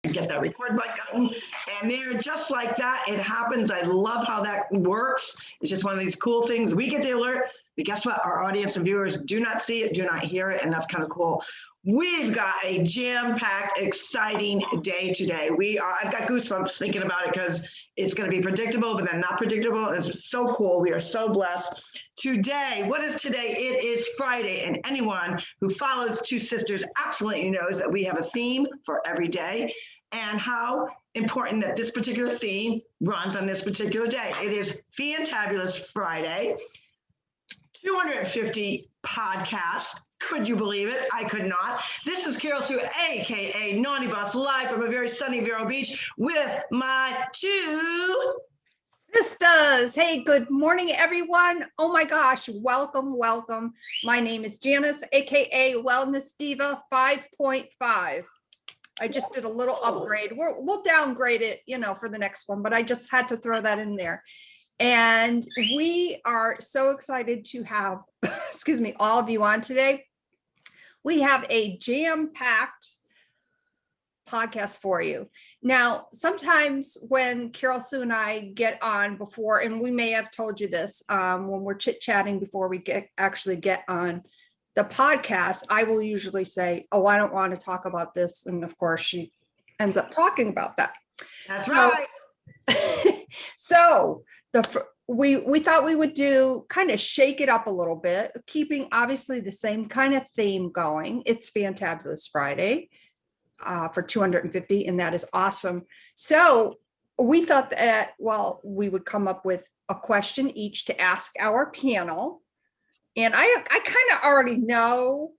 to get that record button. And they're just like that. It happens. I love how that works. It's just one of these cool things. We get the alert, but guess what? Our audience and viewers do not see it, do not hear it, and that's kind of cool. We've got a jam-packed, exciting day today. I've got goosebumps thinking about it because it's going to be predictable, but then not predictable. It's so cool. We are so blessed. Today, what is today? It is Friday, and anyone who follows Two Sisters absolutely knows that we have a theme for every day and how important that this particular theme runs on this particular day. It is Fantabulous Friday, 250 podcasts. Could you believe it? I could not. This is Carol Sue, aka Naughty Boss, live from a very sunny Vero Beach with my two sisters. Hey, good morning, everyone. Oh my gosh, welcome, welcome. My name is Janis, aka Wellness Diva 5.5. I just did a little upgrade. We'll downgrade it, for the next one, but I just had to throw that in there. And we are so excited to have, excuse me, all of you on today. We have a jam-packed podcast for you. Now, sometimes when Carol Sue and I get on before, and we may have told you this when we're chit-chatting before we actually get on the podcast, I will usually say, oh, I don't want to talk about this. And of course, she ends up talking about that. That's right. So we thought we would do kind of shake it up a little bit, keeping obviously the same kind of theme going. It's Fantabulous Friday for 250, and that is awesome. So we thought that, well, we would come up with a question each to ask our panel. And I kind of already know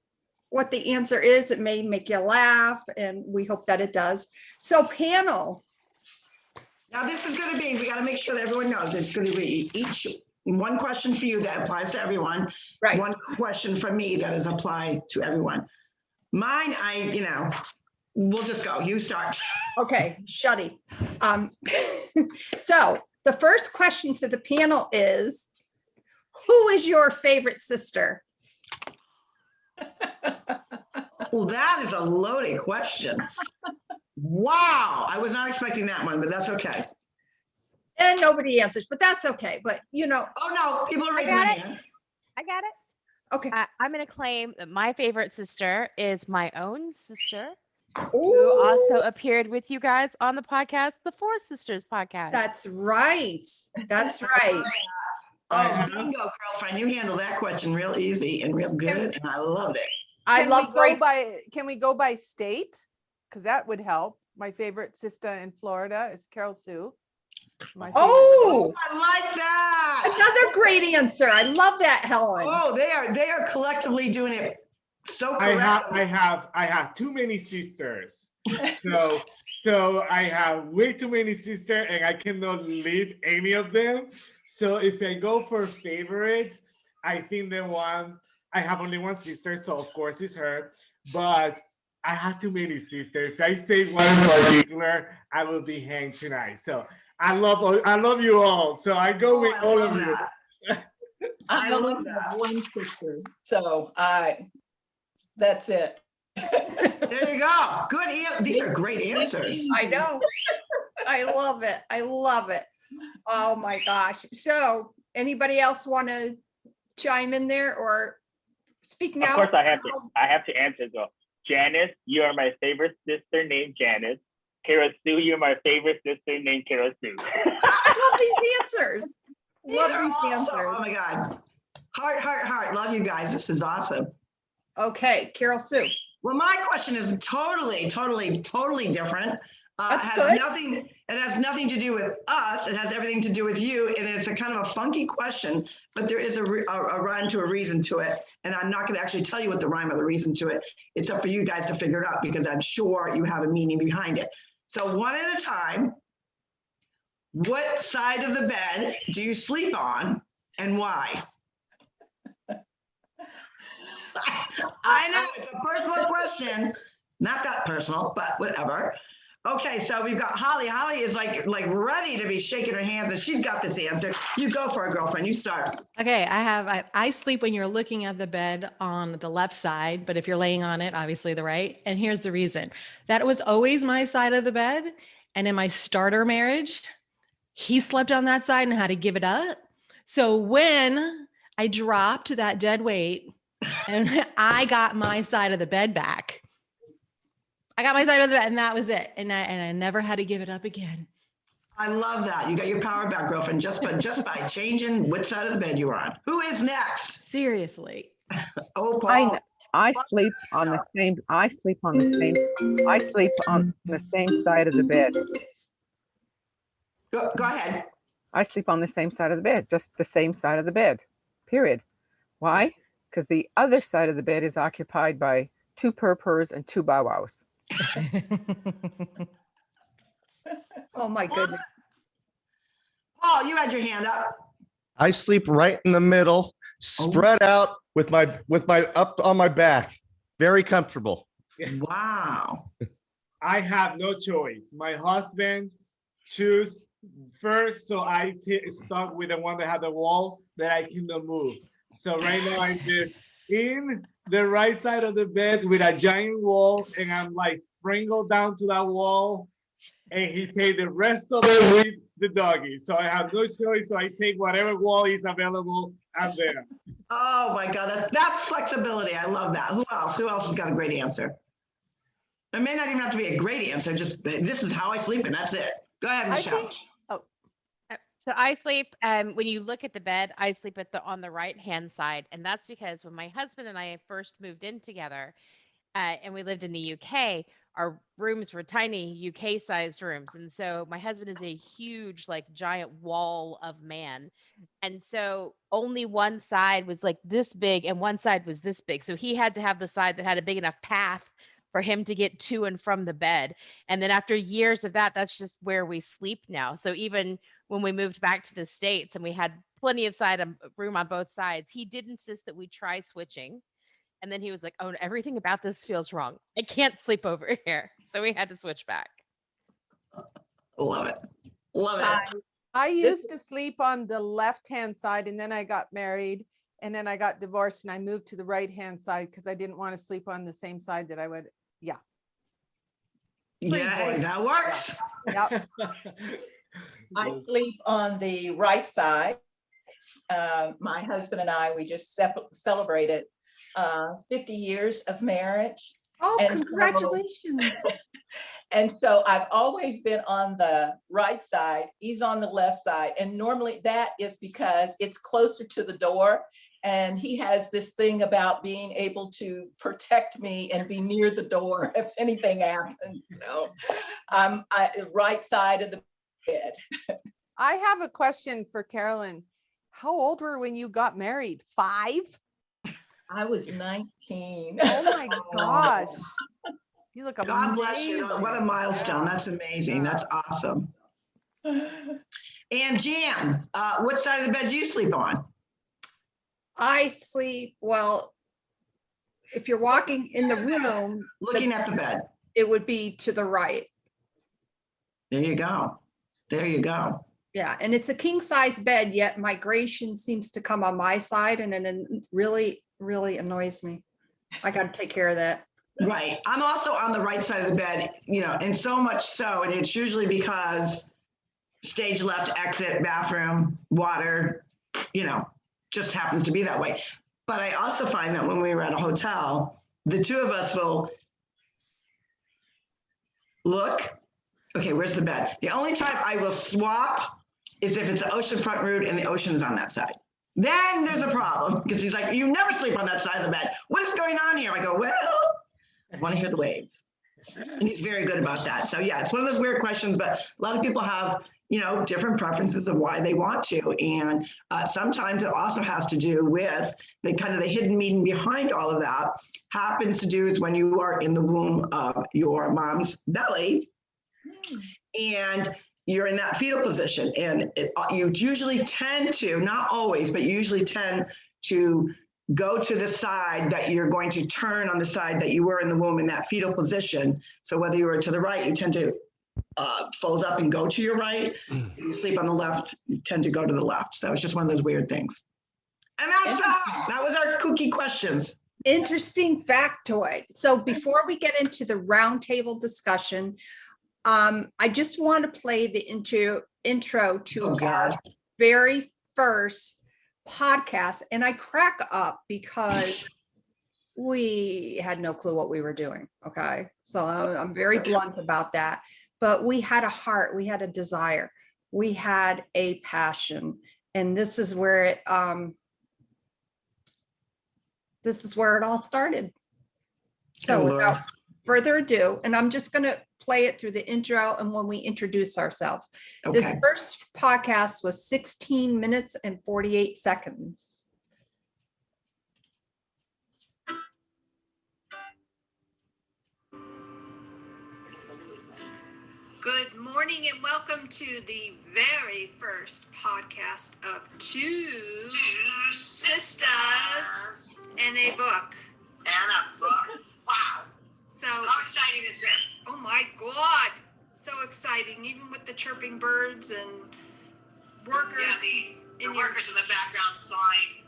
what the answer is. It may make you laugh, and we hope that it does. So panel. Now this is going to be, we got to make sure that everyone knows it's going to be each one question for you that applies to everyone. Right. One question from me that is applied to everyone. Mine, we'll just go. You start. Okay, shutty. So the first question to the panel is, who is your favorite sister? Well, that is a loaded question. Wow, I was not expecting that one, but that's okay. And nobody answers, but that's okay. But Oh no, people are raising their hand. I got it. Okay. I'm going to claim that my favorite sister is my own sister, Ooh, who also appeared with you guys on the podcast, the Four Sisters podcast. that's right. That's right. Oh, bingo, girlfriend. You handled that question real easy and real good, and I loved it. Can we go by state? Because that would help. My favorite sister in Florida is Carol Sue. Oh, I like that. another great answer. I love that, Helen. Oh, they are collectively doing it so correctly. I have too many sisters. So I have way too many sisters, and I cannot leave any of them. So if I go for favorites, I think I have only one sister, so of course it's her. But I have too many sisters. If I say one in particular, I will be hanged tonight. So I love you all. So I go with all of you. I only have one sister, so that's it. There you go. Good. These are great answers. I know. I love it. I love it. Oh my gosh. So anybody else want to chime in there or speak now? Of course, I have to answer as well. Janis, you are my favorite sister named Janis. Carol Sue, you're my favorite sister named Carol Sue. I love these answers. Love these awesome. answers. Oh my God. Heart. Love you guys. This is awesome. Okay, Carol Sue. Well, my question is totally different. That's good. It has nothing to do with us. It has everything to do with you. And it's a kind of a funky question, but there is a rhyme to a reason to it. And I'm not going to actually tell you what the rhyme or the reason to it. It's up for you guys to figure it out because I'm sure you have a meaning behind it. So one at a time, what side of the bed do you sleep on and why? I know it's a personal question, not that personal, but whatever. Okay, so we've got Holly. Holly is like ready to be shaking her hands, and she's got this answer. You go for it, girlfriend. You start. Okay, I sleep when you're looking at the bed on the left side, but if you're laying on it, obviously the right. And here's the reason. That was always my side of the bed. And in my starter marriage, he slept on that side and had to give it up. So when I dropped that dead weight and I got my side of the bed back, I got my side of the bed and that was it. And I never had to give it up again. I love that. You got your power back, girlfriend, just by changing which side of the bed you were on. Who is next? Seriously. Oh, Paul. I sleep on the same side of the bed. Go ahead. I sleep on the same side of the bed, just the same side of the bed, period. Why? Because the other side of the bed is occupied by 2 purrs and 2 bow wows. Oh my goodness. Paul, you had your hand up. I sleep right in the middle, spread out with my up on my back. Very comfortable. Wow. I have no choice. My husband choose first, so I stuck with the one that had the wall that I cannot move. So right now I'm just in the right side of the bed with a giant wall, and I'm like sprinkled down to that wall, and he take the rest of it with the doggy. So I have no choice. So I take whatever wall is available out there. Oh my God, that's flexibility. I love that. Who else? Who else has got a great answer? It may not even have to be a great answer. Just this is how I sleep, and that's it. Go ahead, Michele. So I sleep, when you look at the bed, I sleep on the right-hand side. And that's because when my husband and I first moved in together, and we lived in the UK, our rooms were tiny UK-sized rooms. And so my husband is a huge, like giant wall of man. And so only one side was like this big and one side was this big. So he had to have the side that had a big enough path for him to get to and from the bed. And then after years of that, that's just where we sleep now. So even when we moved back to the States and we had plenty of room on both sides, he did insist that we try switching. And then he was like, oh, everything about this feels wrong. I can't sleep over here. So we had to switch back. Love it. Love it. I used to sleep on the left-hand side, and then I got married, and then I got divorced, and I moved to the right-hand side because I didn't want to sleep on the same side that I would. Yeah. Yeah, that works. Yep. I sleep on the right side. My husband and I, we just celebrated 50 years of marriage. Oh, And so- congratulations. And so I've always been on the right side. He's on the left side. And normally that is because it's closer to the door. And he has this thing about being able to protect me and be near the door if anything happens. So I'm right side of the bed. I have a question for Carolyn. How old were when you got married? 5? I was 19. Oh my gosh. You look amazing. God bless you. What a milestone. That's amazing. That's awesome. And Jan, what side of the bed do you sleep on? I sleep, well, if you're walking in the room, Looking at the bed. it would be to the right. There you go. There you go. Yeah, and it's a king size bed, yet migration seems to come on my side, and it really, really annoys me. I got to take care of that. Right. I'm also on the right side of the bed, and so much so, and it's usually because stage left, exit, bathroom, water, just happens to be that way. But I also find that when we were at a hotel, the two of us will look, okay, where's the bed? The only time I will swap is if it's an oceanfront route and the ocean is on that side. Then there's a problem because he's like, you never sleep on that side of the bed. What is going on here? I go, well, I want to hear the waves. And he's very good about that. So yeah, it's one of those weird questions, but a lot of people have, different preferences of why they want to. And sometimes it also has to do with the kind of the hidden meaning behind all of that happens to do is when you are in the womb of your mom's belly and you're in that fetal position. And you usually tend to, not always, but you usually tend to go to the side that you're going to turn on the side that you were in the womb in that fetal position. So whether you were to the right, you tend to fold up and go to your right. If you sleep on the left, you tend to go to the left. So it's just one of those weird things. And that's that. That was our kooky questions. Interesting factoid. So before we get into the roundtable discussion, I just want to play the intro to Oh, God. our very first podcast. And I crack up because we had no clue what we were doing. Okay. So I'm very blunt about that. But we had a heart, we had a desire, we had a passion. And this is where it all started. So without further ado, and I'm just going to play it through the intro and when we introduce ourselves. Okay. This first podcast was 16 minutes and 48 seconds. Good morning and welcome to the very first podcast of Two Sisters and a Book. And a book. Wow. So, How exciting is this? oh my God, so exciting, even with the chirping birds and workers. Yeah, the in your- workers in the background sawing,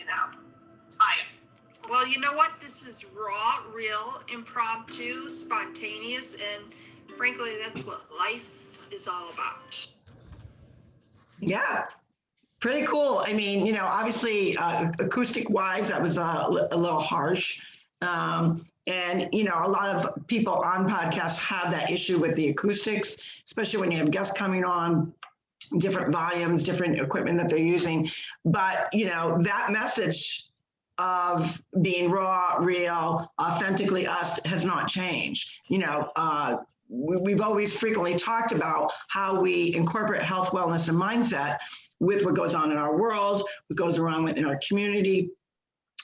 tile. Well, you know what? This is raw, real, impromptu, spontaneous, and frankly, that's what life is all about. Yeah, pretty cool. I mean, obviously acoustic wise, that was a little harsh. And, a lot of people on podcasts have that issue with the acoustics, especially when you have guests coming on, different volumes, different equipment that they're using. But, that message of being raw, real, authentically us has not changed. We've always frequently talked about how we incorporate health, wellness, and mindset with what goes on in our world, what goes around in our community,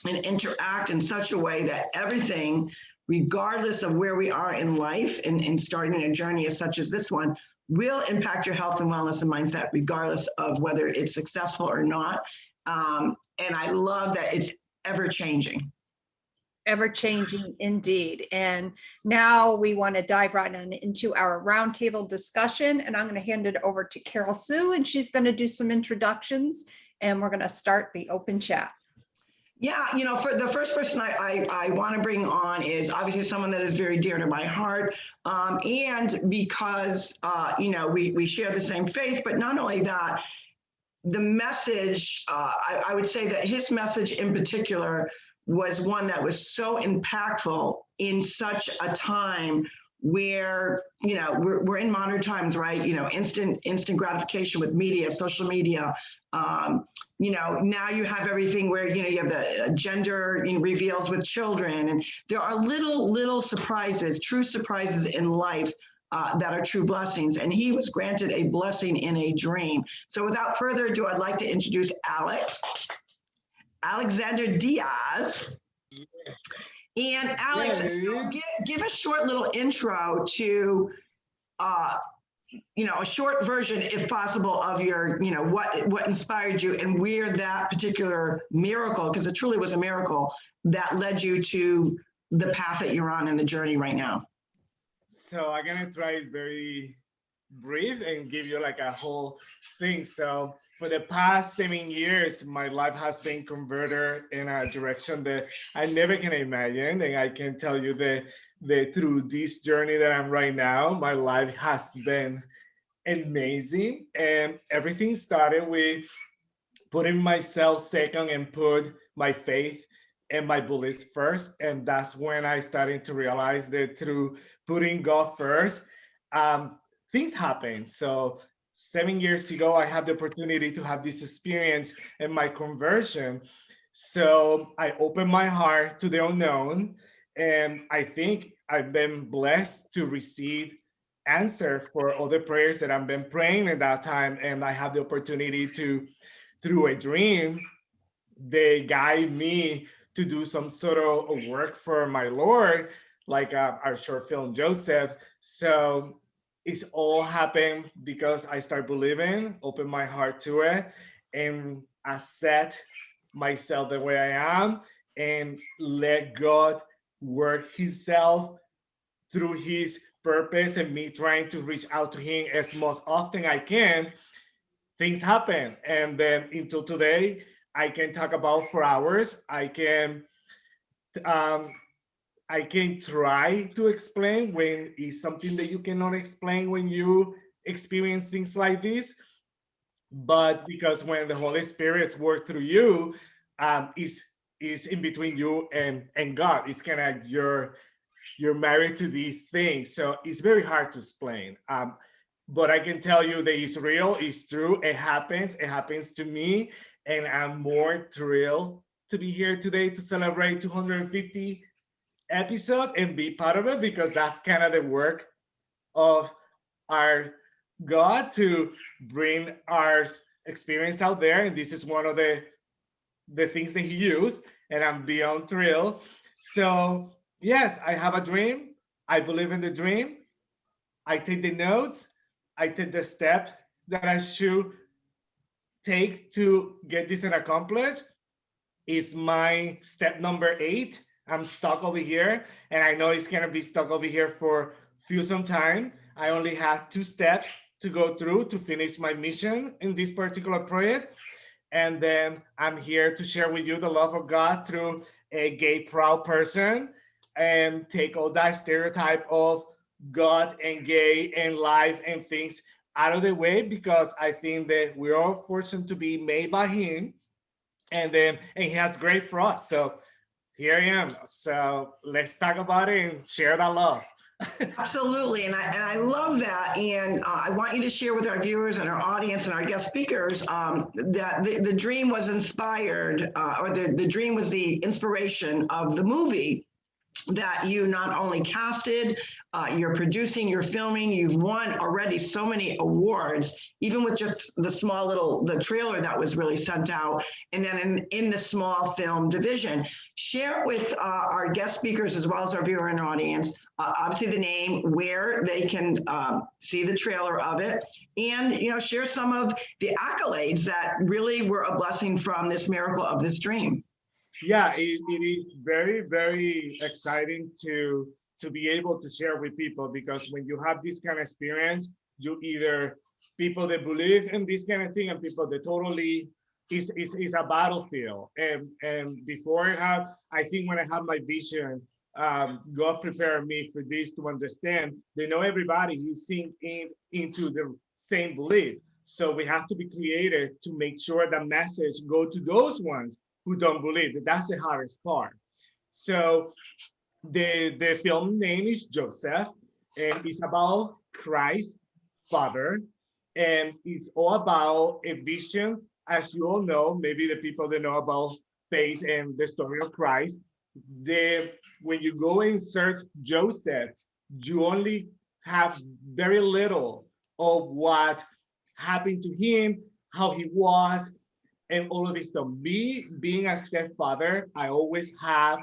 and interact in such a way that everything, regardless of where we are in life and starting a journey as such as this one, will impact your health and wellness and mindset, regardless of whether it's successful or not. And I love that it's ever changing. Ever changing indeed. And now we want to dive right on into our roundtable discussion. And I'm going to hand it over to Carol Sue, and she's going to do some introductions, and we're going to start the open chat. Yeah, for the first person I want to bring on is obviously someone that is very dear to my heart. And because, we share the same faith, but not only that, the message, I would say that his message in particular was one that was so impactful in such a time where, we're in modern times, right? Instant gratification with media, social media. Now you have everything where, you have the gender reveals with children, and there are little surprises, true surprises in life that are true blessings. And he was granted a blessing in a dream. So without further ado, I'd like to introduce Alexander Diaz. And Alex, give a short little intro to, a short version, if possible, of your, what inspired you and where that particular miracle, because it truly was a miracle, that led you to the path that you're on in the journey right now. So I'm gonna try it very brief and give you like a whole thing. So for the past 7 years, my life has been converted in a direction that I never can imagine. And I can tell you that through this journey that I'm right now, my life has been amazing. And everything started with putting myself second and put my faith and my beliefs first. And that's when I started to realize that through putting God first, things happen. So 7 years ago, I had the opportunity to have this experience in my conversion. So I opened my heart to the unknown. And I think I've been blessed to receive answer for all the prayers that I've been praying at that time. And I have the opportunity to, through a dream, they guide me to do some sort of work for my Lord, like our short film, Joseph. So it's all happened because I start believing, open my heart to it, and accept myself the way I am, and let God work himself through his purpose and me trying to reach out to him as most often I can, things happen. And then until today, I can talk about for hours. I can try to explain when it's something that you cannot explain when you experience things like this. But because when the Holy Spirit's work through you, is in between you and God. It's kind of you're married to these things, so it's very hard to explain. But I can tell you that it's real, it's true, it happens to me, and I'm more thrilled to be here today to celebrate 250 episode and be part of it, because that's kind of the work of our God to bring our experience out there, and this is one of the things that he used, and I'm beyond thrilled. So yes, I have a dream. I believe in the dream. I take the notes. I take the step that I should take to get this and accomplish. Is my step number 8. I'm stuck over here, and I know it's gonna be stuck over here for some time. I only have 2 steps to go through to finish my mission in this particular project. And then I'm here to share with you the love of God through a gay proud person, and take all that stereotype of God and gay and life and things out of the way, because I think that we're all fortunate to be made by him, and he has great for us. So here I am. So let's talk about it and share that love. Absolutely, and I love that, and I want you to share with our viewers and our audience and our guest speakers that the dream was inspired, or the dream was the inspiration of the movie that you not only casted, you're producing, you're filming, you've won already so many awards, even with just the trailer that was really sent out, and then in the small film division. Share with our guest speakers as well as our viewer and audience, obviously the name, where they can see the trailer of it, and share some of the accolades that really were a blessing from this miracle of this dream. Yeah, it is very, very exciting to be able to share with people, because when you have this kind of experience, you either people that believe in this kind of thing and people that totally is a battlefield. And before I think when I had my vision, God prepared me for this, to understand that not everybody is into the same belief. So we have to be creative to make sure that message go to those ones who don't believe. That's the hardest part. So the film name is Joseph, and it's about Christ, Father, and it's all about a vision. As you all know, maybe the people that know about faith and the story of Christ, when you go and search Joseph, you only have very little of what happened to him, how he was, and all of this stuff. Me being a stepfather, I always have,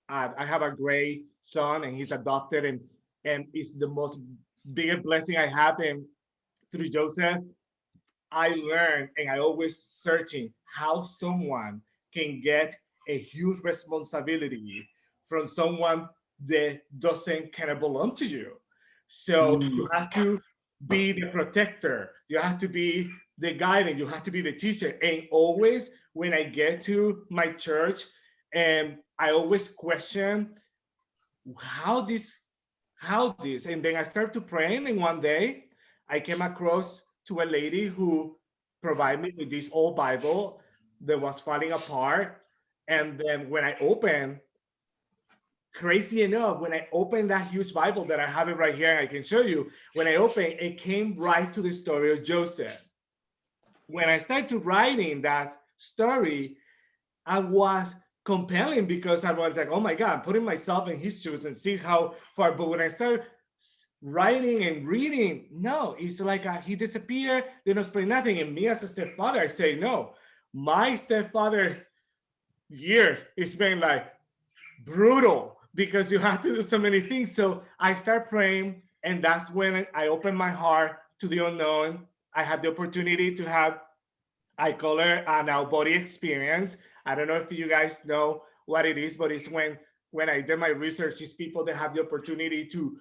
I have a great son, and he's adopted, and it's the most biggest blessing I have. And through Joseph, I learned, and I always searching how someone can get a huge responsibility from someone that doesn't kind of belong to you. So you have to be the protector. You have to be the guidance. You have to be the teacher. And always when I get to my church, and I always question how this, and then I start to pray. And one day I came across to a lady who provided me with this old Bible that was falling apart. And then when I opened, crazy enough, when I opened that huge Bible that I have it right here, and I can show you, when I opened, it came right to the story of Joseph. When I started writing that story, I was compelling, because I was like, oh my God, I'm putting myself in his shoes and see how far. But when I started writing and reading, no, it's like he disappeared, they don't explain nothing. And me as a stepfather, I say, no, my stepfather years, it's been like brutal, because you have to do so many things. So I start praying, and that's when I open my heart to the unknown. I had the opportunity to have, I call it an out-body experience. I don't know if you guys know what it is, but it's when I did my research, it's people that have the opportunity to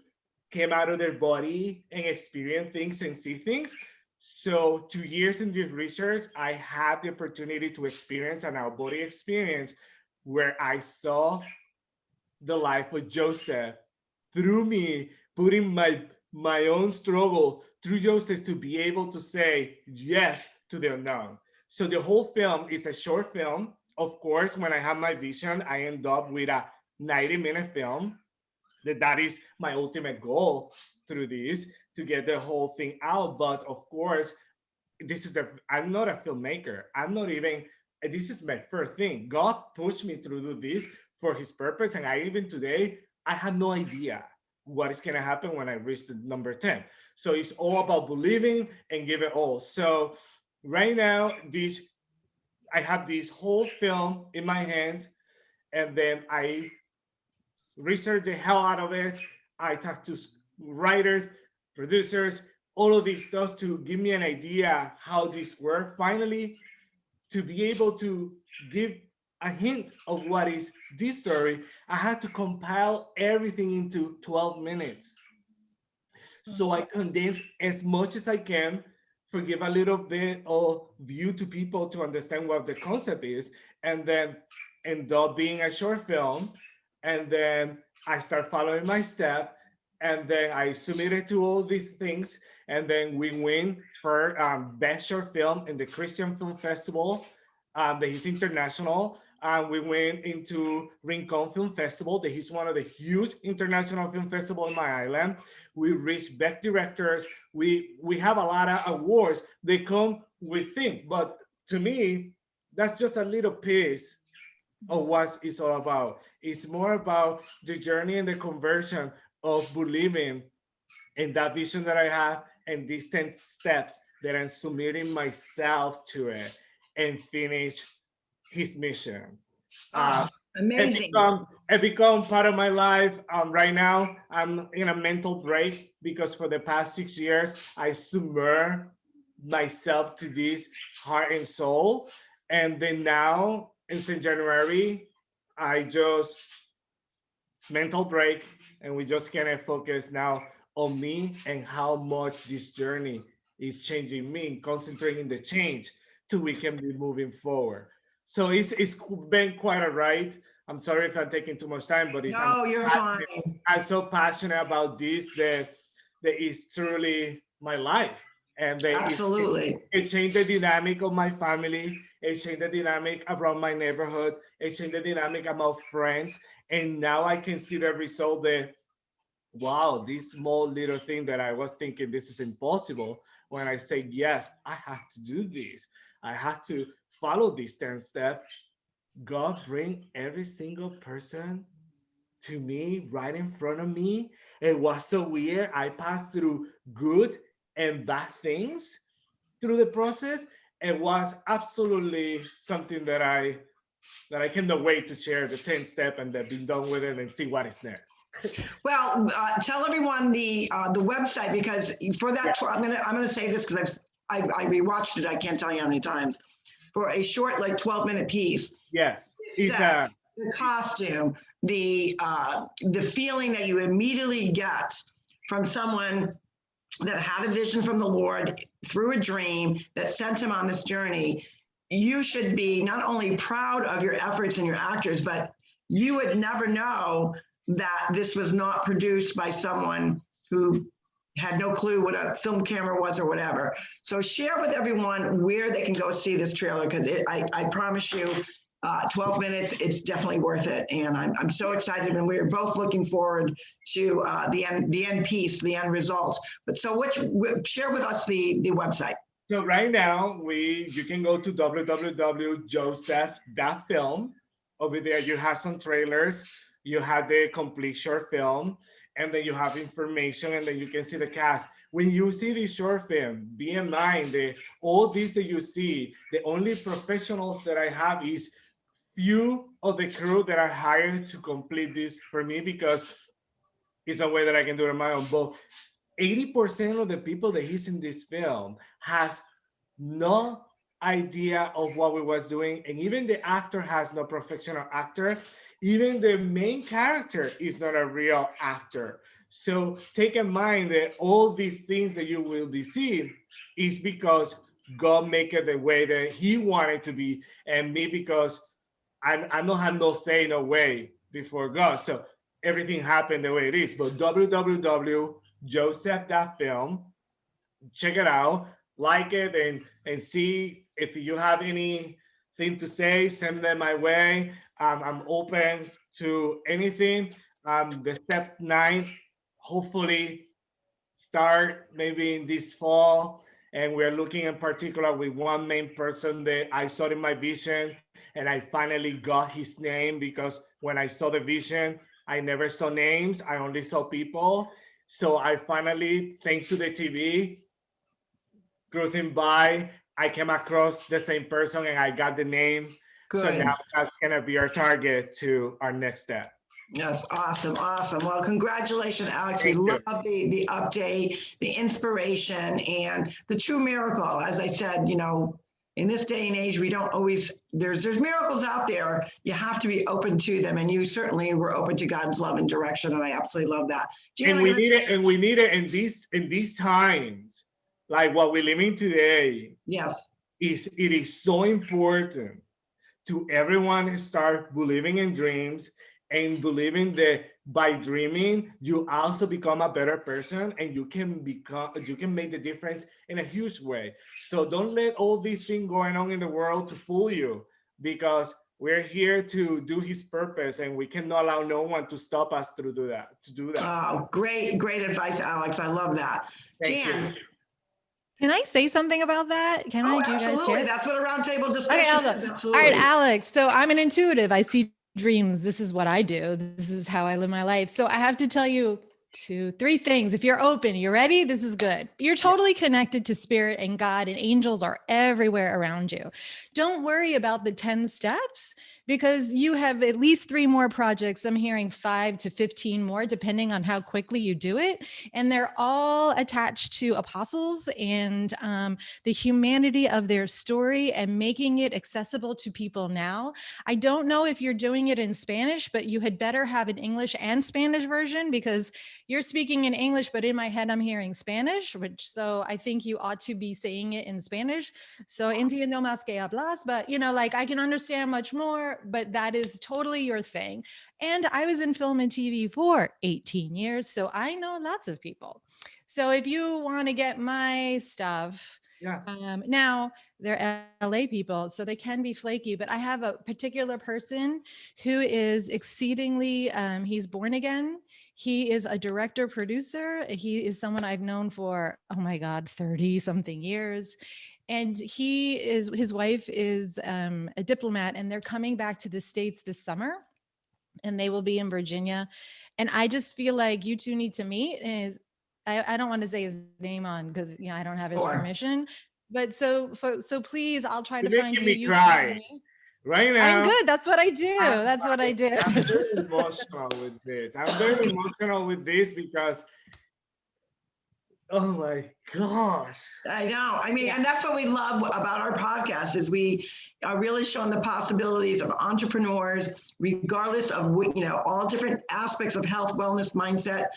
came out of their body and experience things and see things. So 2 years in this research, I had the opportunity to experience an out-body experience where I saw the life of Joseph through me, putting my own struggle through Joseph to be able to say yes to the unknown. So the whole film is a short film. Of course, when I have my vision, I end up with a 90-minute film. That is my ultimate goal through this, to get the whole thing out. But of course, I'm not a filmmaker. This is my first thing. God pushed me through this for his purpose. And even today, I had no idea what is going to happen when I reach the number 10. So it's all about believing and give it all. So right now, I have this whole film in my hands, and then I research the hell out of it. I talk to writers, producers, all of these stuff to give me an idea how this works. Finally, to be able to give a hint of what is this story, I had to compile everything into 12 minutes. So I condense as much as I can, forgive a little bit of view to people to understand what the concept is, and then end up being a short film. And then I start following my step, and then I submit it to all these things, and then we win for Best Short Film in the Christian Film Festival, that is international. We went into Rincon Film Festival, that is one of the huge international film festivals in my island. We reached Best Directors. We have a lot of awards. They come with things, but to me, that's just a little piece of what it's all about. It's more about the journey and the conversion of believing in that vision that I have, and these 10 steps that I'm submitting myself to it and finish his mission. Amazing. It become part of my life. Right now, I'm in a mental break because for the past 6 years, I submerged myself to this heart and soul. And then now, in January, I just mental break, and we just kind of focus now on me and how much this journey is changing me, concentrating the change till we can be moving forward. So it's been quite a ride. I'm sorry if I'm taking too much time, but you're fine. I'm so passionate about this that is truly my life. And absolutely, it changed the dynamic of my family. It changed the dynamic around my neighborhood. It changed the dynamic among friends. And now I can see the result that, wow, this small little thing that I was thinking this is impossible. When I say, yes, I have to do this. I have to follow this 10 step. God bring every single person to me right in front of me. It was so weird. I passed through good and bad things through the process. It was absolutely something that I cannot wait to share the 10 step and then be done with it and see what is next. Well, tell everyone the website, because for that, I'm gonna say this because I rewatched it. I can't tell you how many times. For a short, like 12-minute piece. Yes, the costume, the feeling that you immediately get from someone that had a vision from the Lord through a dream that sent him on this journey. You should be not only proud of your efforts and your actors, but you would never know that this was not produced by someone who had no clue what a film camera was or whatever. So share with everyone where they can go see this trailer, because I promise you, 12 minutes, it's definitely worth it. And I'm so excited, and we're both looking forward to the end piece, the end result. But so share with us the website. So right now, you can go to www.joseph.film. Over there, you have some trailers, you have the complete short film, and then you have information, and then you can see the cast. When you see this short film, be in mind that all these that you see, the only professionals that I have is few of the crew that are hired to complete this for me, because it's a way that I can do it on my own. But 80% of the people that he's in this film has no idea of what we was doing, and even the actor has no professional actor. Even the main character is not a real actor. So take in mind that all these things that you will be seeing is because God make it the way that He wanted to be, and me because I don't have no say, no way before God. So everything happened the way it is. But www.joseph.film, check it out, like it, and see if you have anything to say, send them my way. I'm open to anything. The step 9, hopefully start maybe in this fall. And we're looking in particular with one main person that I saw in my vision, and I finally got his name, because when I saw the vision, I never saw names, I only saw people. So I finally, thanks to the TV, cruising by, I came across the same person and I got the name. So Good. now that's gonna be our target to our next step. That's awesome. Awesome. Well, congratulations, Alex. We Thank you. love the update, the inspiration, and the true miracle. As I said, you know, in this day and age, we don't always, there's miracles out there. You have to be open to them. And you certainly were open to God's love and direction. And I absolutely love that. And we need it, in these times, like what we're living today. Yes. It is so important to everyone start believing in dreams, and believing that by dreaming, you also become a better person, and you can make the difference in a huge way. So don't let all these things going on in the world to fool you, because we're here to do His purpose, and we cannot allow no one to stop us to do that. Oh, great advice, Alex. I love that. Thank Jan. you. Can I say something about that? Can I? Do you guys Absolutely. care? That's what a roundtable discussion Okay, is. all right, Alex. So I'm an intuitive. I see dreams. This is what I do. This is how I live my life. So I have to tell you 3 things. If you're open, you ready? This is good. You're totally connected to spirit and God, and angels are everywhere around you. Don't worry about the 10 steps, because you have at least 3 more projects. I'm hearing 5 to 15 more, depending on how quickly you do it. And they're all attached to apostles and the humanity of their story and making it accessible to people now. I don't know if you're doing it in Spanish, but you had better have an English and Spanish version, because you're speaking in English, but in my head, I'm hearing Spanish, so I think you ought to be saying it in Spanish. So entiendo más que hablas, but you know, like I can understand much more, but that is totally your thing. And I was in film and TV for 18 years, so I know lots of people. So if you want to get my stuff, now they're LA people, so they can be flaky, but I have a particular person who is exceedingly, he's born again. He is a director producer. He is someone I've known for, oh my God, 30 something years. And his wife is a diplomat, and they're coming back to the States this summer, and they will be in Virginia. And I just feel like you two need to meet. And I don't want to say his name on, because I don't have his permission. But so please, I'll try to find you. You cry right now. I'm good. That's what I do. That's what I do. I'm very emotional with this. Because, oh my gosh. I know. I mean, and that's what we love about our podcast, is we are really showing the possibilities of entrepreneurs, regardless of all different aspects of health, wellness, mindset,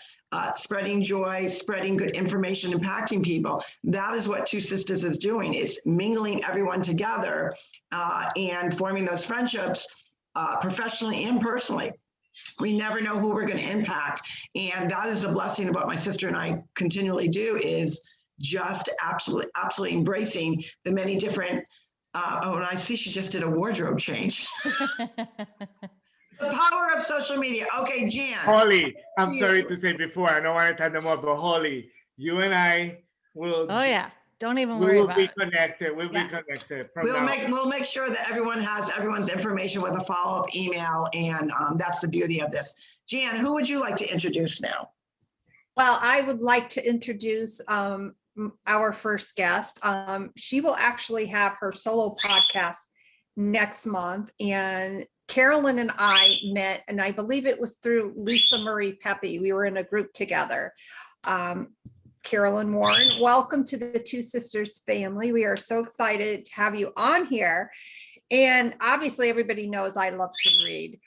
spreading joy, spreading good information, impacting people. That is what Two Sisters is doing. It's mingling everyone together and forming those friendships professionally and personally. We never know who we're going to impact. And that is a blessing of what my sister and I continually do, is just absolutely embracing the many different, and I see she just did a wardrobe change. The power of social media. Okay, Jan. Holly, I'm sorry to say before, I don't want to tell them more, but Holly, you and I will. Oh yeah, don't even worry about it. We'll be connected. We'll make sure that everyone has everyone's information with a follow-up email, and that's the beauty of this. Jan, who would you like to introduce now? Well, I would like to introduce our first guest. She will actually have her solo podcast next month, and Carolyn and I met, and I believe it was through Lisa Marie Pepe. We were in a group together. Carolyn Warren, welcome to the Two Sisters family. We are so excited to have you on here. And obviously everybody knows I love to read.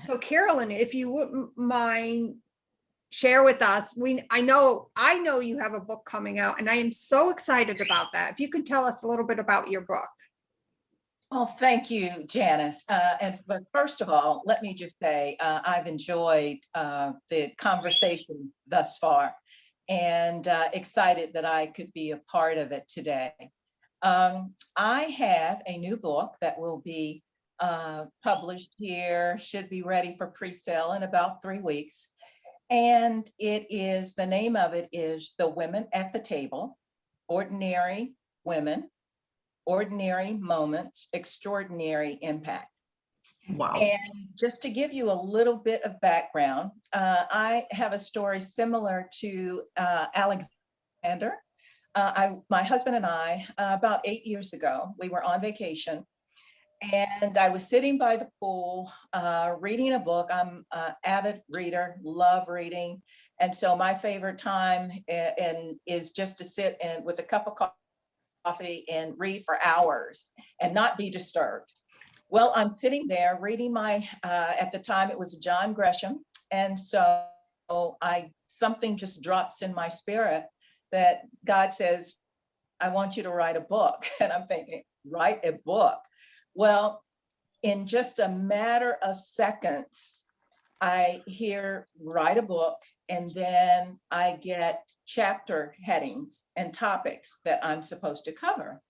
So Carolyn, if you wouldn't mind share with us. I know you have a book coming out, and I am so excited about that. If you could tell us a little bit about your book. Well, thank you, Janice. But first of all, let me just say I've enjoyed the conversation thus far, and excited that I could be a part of it today. I have a new book that will be published here, should be ready for pre-sale in about 3 weeks. And the name of it is The Women at the Table, Ordinary Women, Ordinary Moments, Extraordinary Impact. Wow. And just to give you a little bit of background, I have a story similar to Alexander. My husband and I, about 8 years ago, we were on vacation, and I was sitting by the pool, reading a book. I'm an avid reader, love reading. And so my favorite time is just to sit with a cup of coffee and read for hours and not be disturbed. Well, I'm sitting there reading at the time it was John Gresham. And so something just drops in my spirit that God says, I want you to write a book. And I'm thinking, write a book? Well, in just a matter of seconds, I hear write a book, and then I get chapter headings and topics that I'm supposed to cover.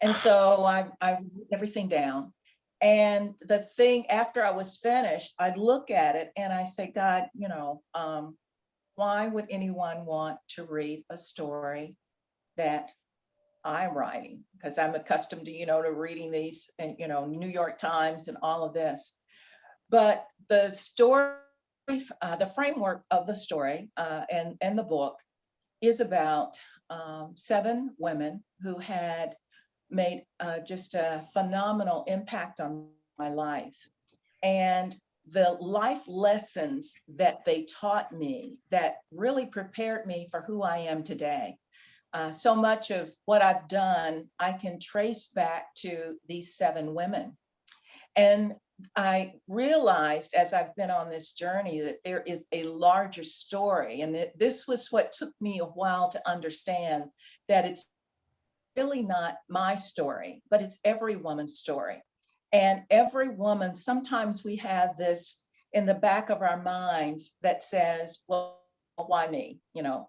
And so I wrote everything down. And the thing, after I was finished, I'd look at it and I say, God, why would anyone want to read a story that I'm writing? Because I'm accustomed to, to reading these, and, New York Times and all of this. But the story, the framework of the story and the book is about 7 women who had made just a phenomenal impact on my life. And the life lessons that they taught me that really prepared me for who I am today. So much of what I've done, I can trace back to these 7 women. And I realized as I've been on this journey that there is a larger story. And this was what took me a while to understand, that it's really not my story, but it's every woman's story. And every woman, sometimes we have this in the back of our minds that says, well, why me?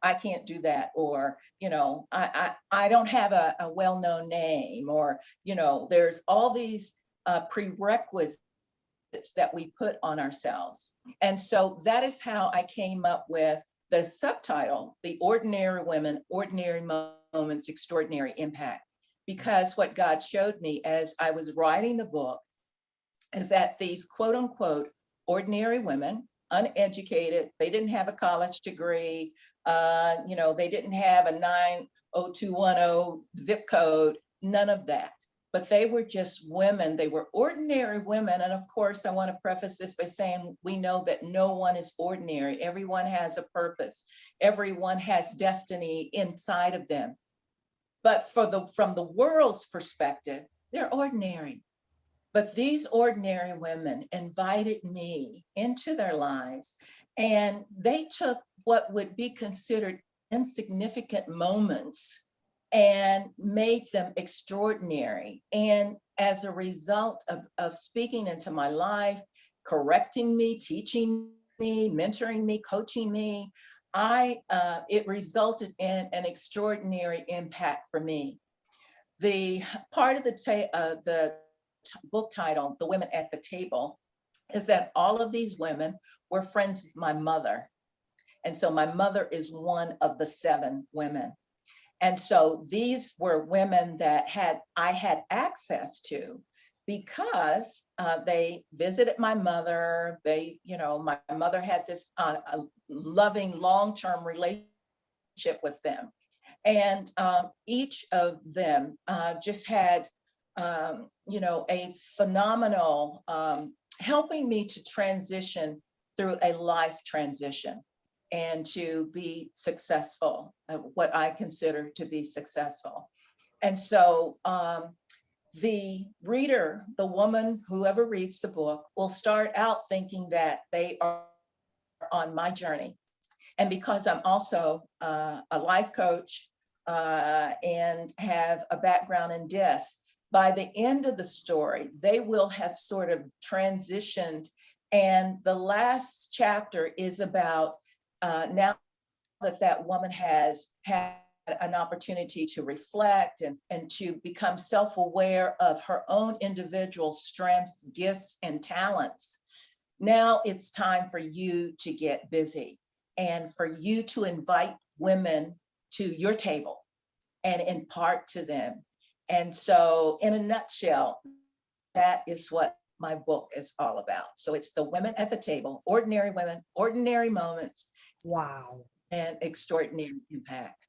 I can't do that. Or, I don't have a well-known name, or, there's all these prerequisites that we put on ourselves. And so that is how I came up with the subtitle, The Ordinary Women, Ordinary Moments, Extraordinary Impact. Because what God showed me as I was writing the book is that these quote unquote ordinary women, uneducated, they didn't have a college degree, they didn't have a 90210 zip code, none of that. But they were just women. They were ordinary women. And of course, I want to preface this by saying we know that no one is ordinary. Everyone has a purpose. Everyone has destiny inside of them. But from the world's perspective, they're ordinary. But these ordinary women invited me into their lives, and they took what would be considered insignificant moments and made them extraordinary. And as a result of speaking into my life, correcting me, teaching me, mentoring me, coaching me, it resulted in an extraordinary impact for me. The part of the book title, The Women at the Table, is that all of these women were friends of my mother. And so my mother is one of the 7 women. And so these were women that I had access to because they visited my mother. My mother had this a loving long-term relationship with them. And each of them just had, a phenomenal helping me to transition through a life transition and to be successful, what I consider to be successful. And so the reader, the woman, whoever reads the book, will start out thinking that they are on my journey. And because I'm also a life coach and have a background in DIS, by the end of the story, they will have sort of transitioned. And the last chapter is about now that woman has had an opportunity to reflect and to become self-aware of her own individual strengths, gifts, and talents. Now it's time for you to get busy and for you to invite women to your table and impart to them. And so in a nutshell, that is what my book is all about. So it's the women at the table, ordinary women, ordinary moments. Wow. And extraordinary impact.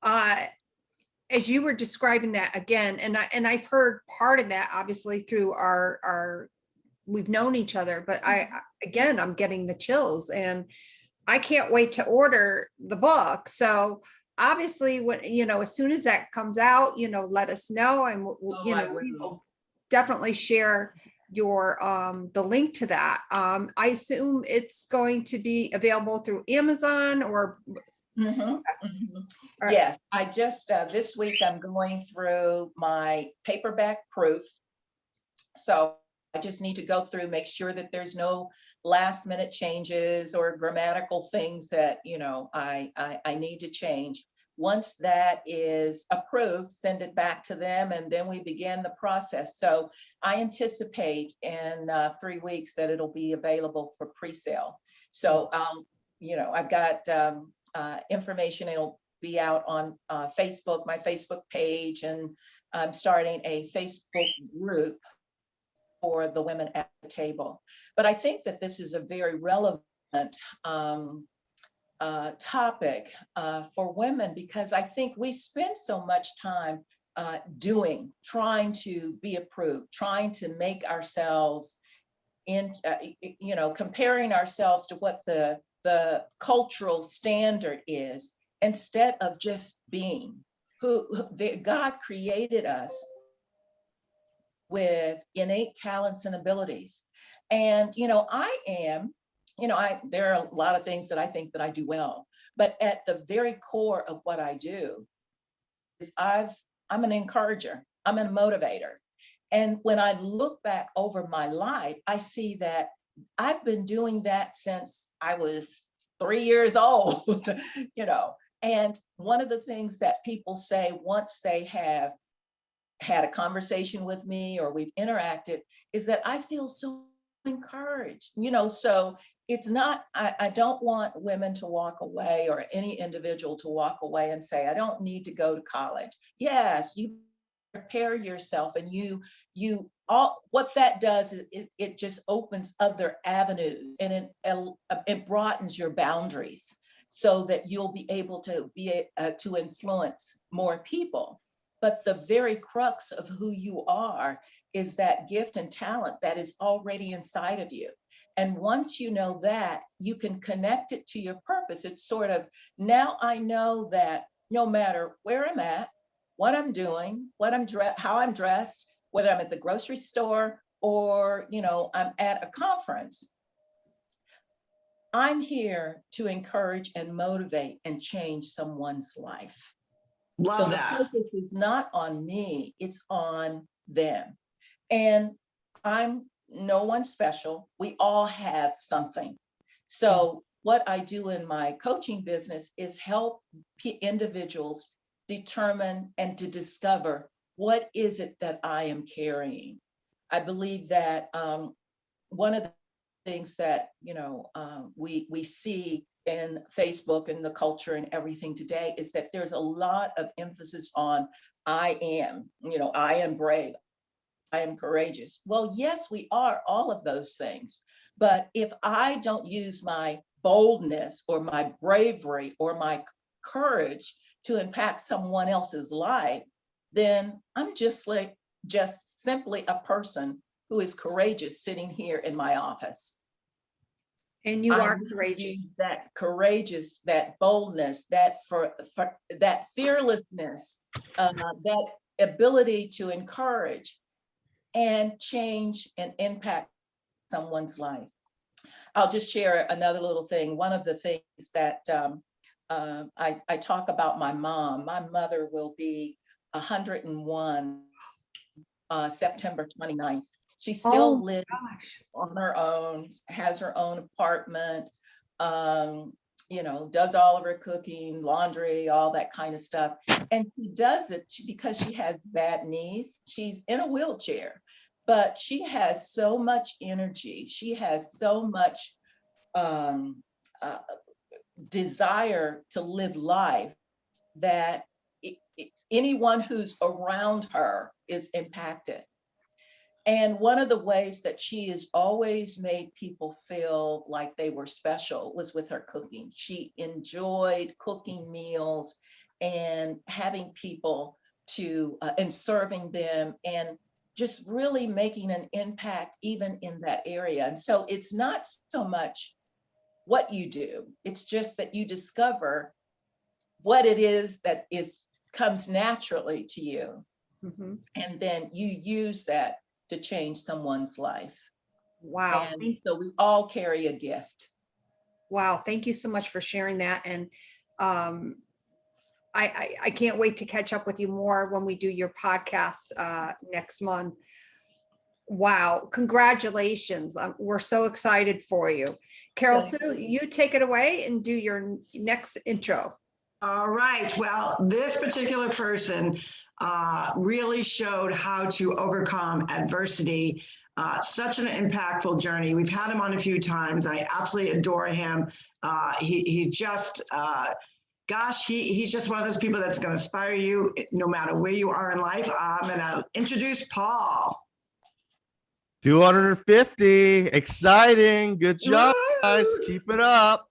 As you were describing that again, and I've heard part of that obviously through our we've known each other, but I'm getting the chills, and I can't wait to order the book. So obviously, when as soon as that comes out, let us know, and we will definitely share your the link to that. I assume it's going to be available through Amazon or. Right. Yes, I just this week I'm going through my paperback proof. So I just need to go through, make sure that there's no last minute changes or grammatical things that I need to change. Once that is approved, send it back to them, and then we begin the process. So I anticipate in 3 weeks that it'll be available for pre-sale. So I've got information. It'll be out on Facebook, my Facebook page, and I'm starting a Facebook group for the women at the table. But I think that this is a very relevant topic for women, because I think we spend so much time trying to be approved, trying to make ourselves comparing ourselves to what the cultural standard is, instead of just being who God created us with innate talents and abilities. And there are a lot of things that I think that I do well, but at the very core of what I do is I'm an encourager, I'm a motivator. And when I look back over my life, I see that I've been doing that since I was 3 years old, And one of the things that people say once they have had a conversation with me or we've interacted is that I feel so encouraged, so it's not, I don't want women to walk away or any individual to walk away and say, I don't need to go to college. Yes, you prepare yourself, and what that does is it just opens other avenues, and it broadens your boundaries so that you'll be able to to influence more people. But the very crux of who you are is that gift and talent that is already inside of you. And once you know that, you can connect it to your purpose. It's sort of, now I know that no matter where I'm at, what I'm doing, how I'm dressed, whether I'm at the grocery store or, I'm at a conference, I'm here to encourage and motivate and change someone's life. Love that. The focus is not on me, it's on them. And I'm no one special. We all have something. So what I do in my coaching business is help individuals determine and to discover, what is it that I am carrying? I believe that one of the things that we see in Facebook and the culture and everything today is that there's a lot of emphasis on I am brave, I am courageous. Well, yes, we are all of those things. But if I don't use my boldness or my bravery or my courage to impact someone else's life, then I'm just simply a person who is courageous sitting here in my office. And you are courageous. Use that courageous, that boldness, that fearlessness, that ability to encourage and change and impact someone's life. I'll just share another little thing. One of the things that I talk about my mom. My mother will be 101 September 29th. She still lives on her own, has her own apartment, you know, does all of her cooking, laundry, all that kind of stuff. And she does it because she has bad knees. She's in a wheelchair, but she has so much energy. She has so much desire to live life that anyone who's around her is impacted. And one of the ways that she has always made people feel like they were special was with her cooking. She enjoyed cooking meals and having people to, and serving them, and just really making an impact even in that area. And so it's not so much what you do, it's just that you discover what it is that comes naturally to you. Mm-hmm. And then you use that to change someone's life. Wow. And so we all carry a gift. Wow. Thank you so much for sharing that. And I can't wait to catch up with you more when we do your podcast next month. Wow. Congratulations. We're so excited for you. Carol Sue, you take it away and do your next intro. All right. Well, this particular person really showed how to overcome adversity. Such an impactful journey. We've had him on a few times. I absolutely adore him. He's just, gosh, he's just one of those people that's going to inspire you no matter where you are in life. I'm going to introduce Paul. 250. Exciting. Good job, guys. Keep it up.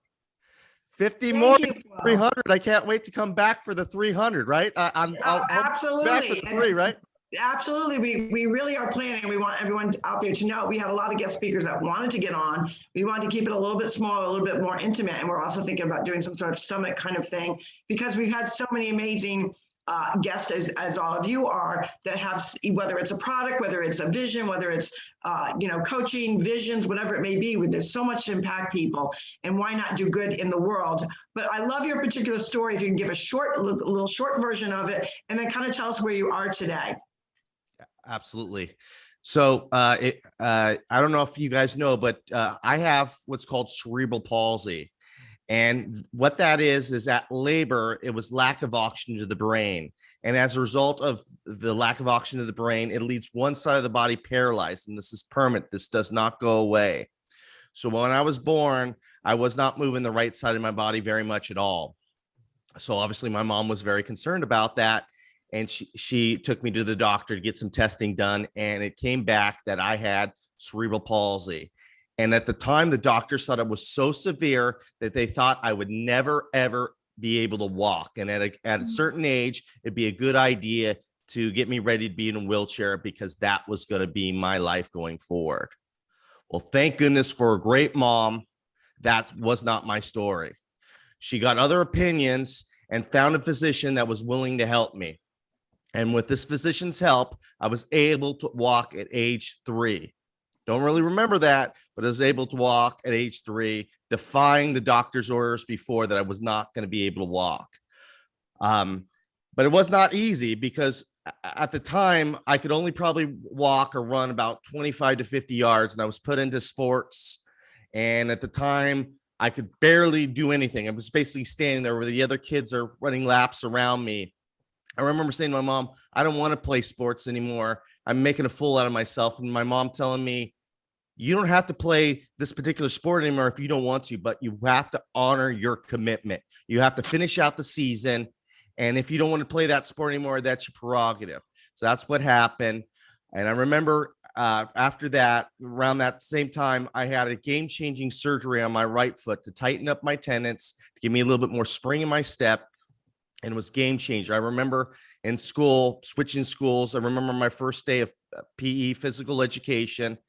50 more, 300. I can't wait to come back for the 300, right? I'll absolutely back for the 3, right? Absolutely. We really are planning. We want everyone out there to know we had a lot of guest speakers that wanted to get on. We wanted to keep it a little bit smaller, a little bit more intimate. And we're also thinking about doing some sort of summit kind of thing, because we've had so many amazing guests, as all of you are, that have, whether it's a product, whether it's a vision, whether it's coaching, visions, whatever it may be. There's so much to impact people, and why not do good in the world? But I love your particular story. If you can give a little short version of it, and then kind of tell us where you are today. Absolutely. So I don't know if you guys know, but I have what's called cerebral palsy. And what that is that labor, it was lack of oxygen to the brain. And as a result of the lack of oxygen to the brain, it leaves one side of the body paralyzed. And this is permanent. This does not go away. So when I was born, I was not moving the right side of my body very much at all. So obviously my mom was very concerned about that. And she took me to the doctor to get some testing done. And it came back that I had cerebral palsy. And at the time, the doctors thought it was so severe that they thought I would never, ever be able to walk. And at a certain age, it'd be a good idea to get me ready to be in a wheelchair, because that was going to be my life going forward. Well, thank goodness for a great mom. That was not my story. She got other opinions and found a physician that was willing to help me. And with this physician's help, I was able to walk at age 3. Don't really remember that, but I was able to walk at age 3, defying the doctor's orders before that I was not going to be able to walk. But it was not easy, because at the time I could only probably walk or run about 25 to 50 yards, and I was put into sports. And at the time I could barely do anything. I was basically standing there where the other kids are running laps around me. I remember saying to my mom, I don't want to play sports anymore. I'm making a fool out of myself. And my mom telling me, you don't have to play this particular sport anymore if you don't want to, but you have to honor your commitment. You have to finish out the season. And if you don't want to play that sport anymore, that's your prerogative. So that's what happened. And I remember after that, around that same time, I had a game-changing surgery on my right foot to tighten up my tendons, to give me a little bit more spring in my step. And it was game changer. I remember in school, switching schools. I remember my first day of PE, physical education.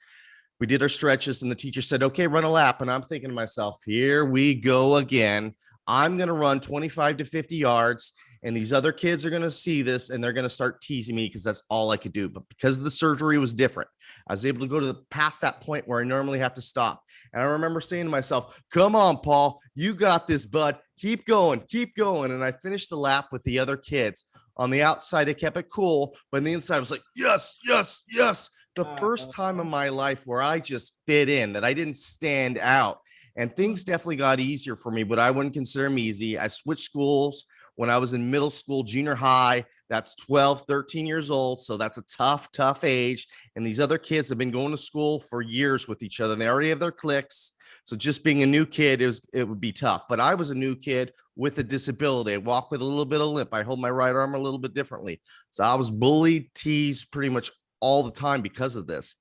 We did our stretches and the teacher said, okay, run a lap. And I'm thinking to myself, here we go again. I'm going to run 25 to 50 yards and these other kids are going to see this and they're going to start teasing me because that's all I could do. But because the surgery was different, I was able to go to past that point where I normally have to stop. And I remember saying to myself, come on, Paul, you got this, bud. Keep going, keep going. And I finished the lap with the other kids. On the outside, I kept it cool, but on the inside, I was like, yes, yes, yes. The first time in my life where I just fit in, that I didn't stand out. And things definitely got easier for me, but I wouldn't consider them easy. I switched schools when I was in middle school, junior high. That's 12, 13 years old. So that's a tough, tough age. And these other kids have been going to school for years with each other. And they already have their cliques. So just being a new kid, it would be tough. But I was a new kid with a disability. I walk with a little bit of limp. I hold my right arm a little bit differently. So I was bullied, teased pretty much all the time because of this.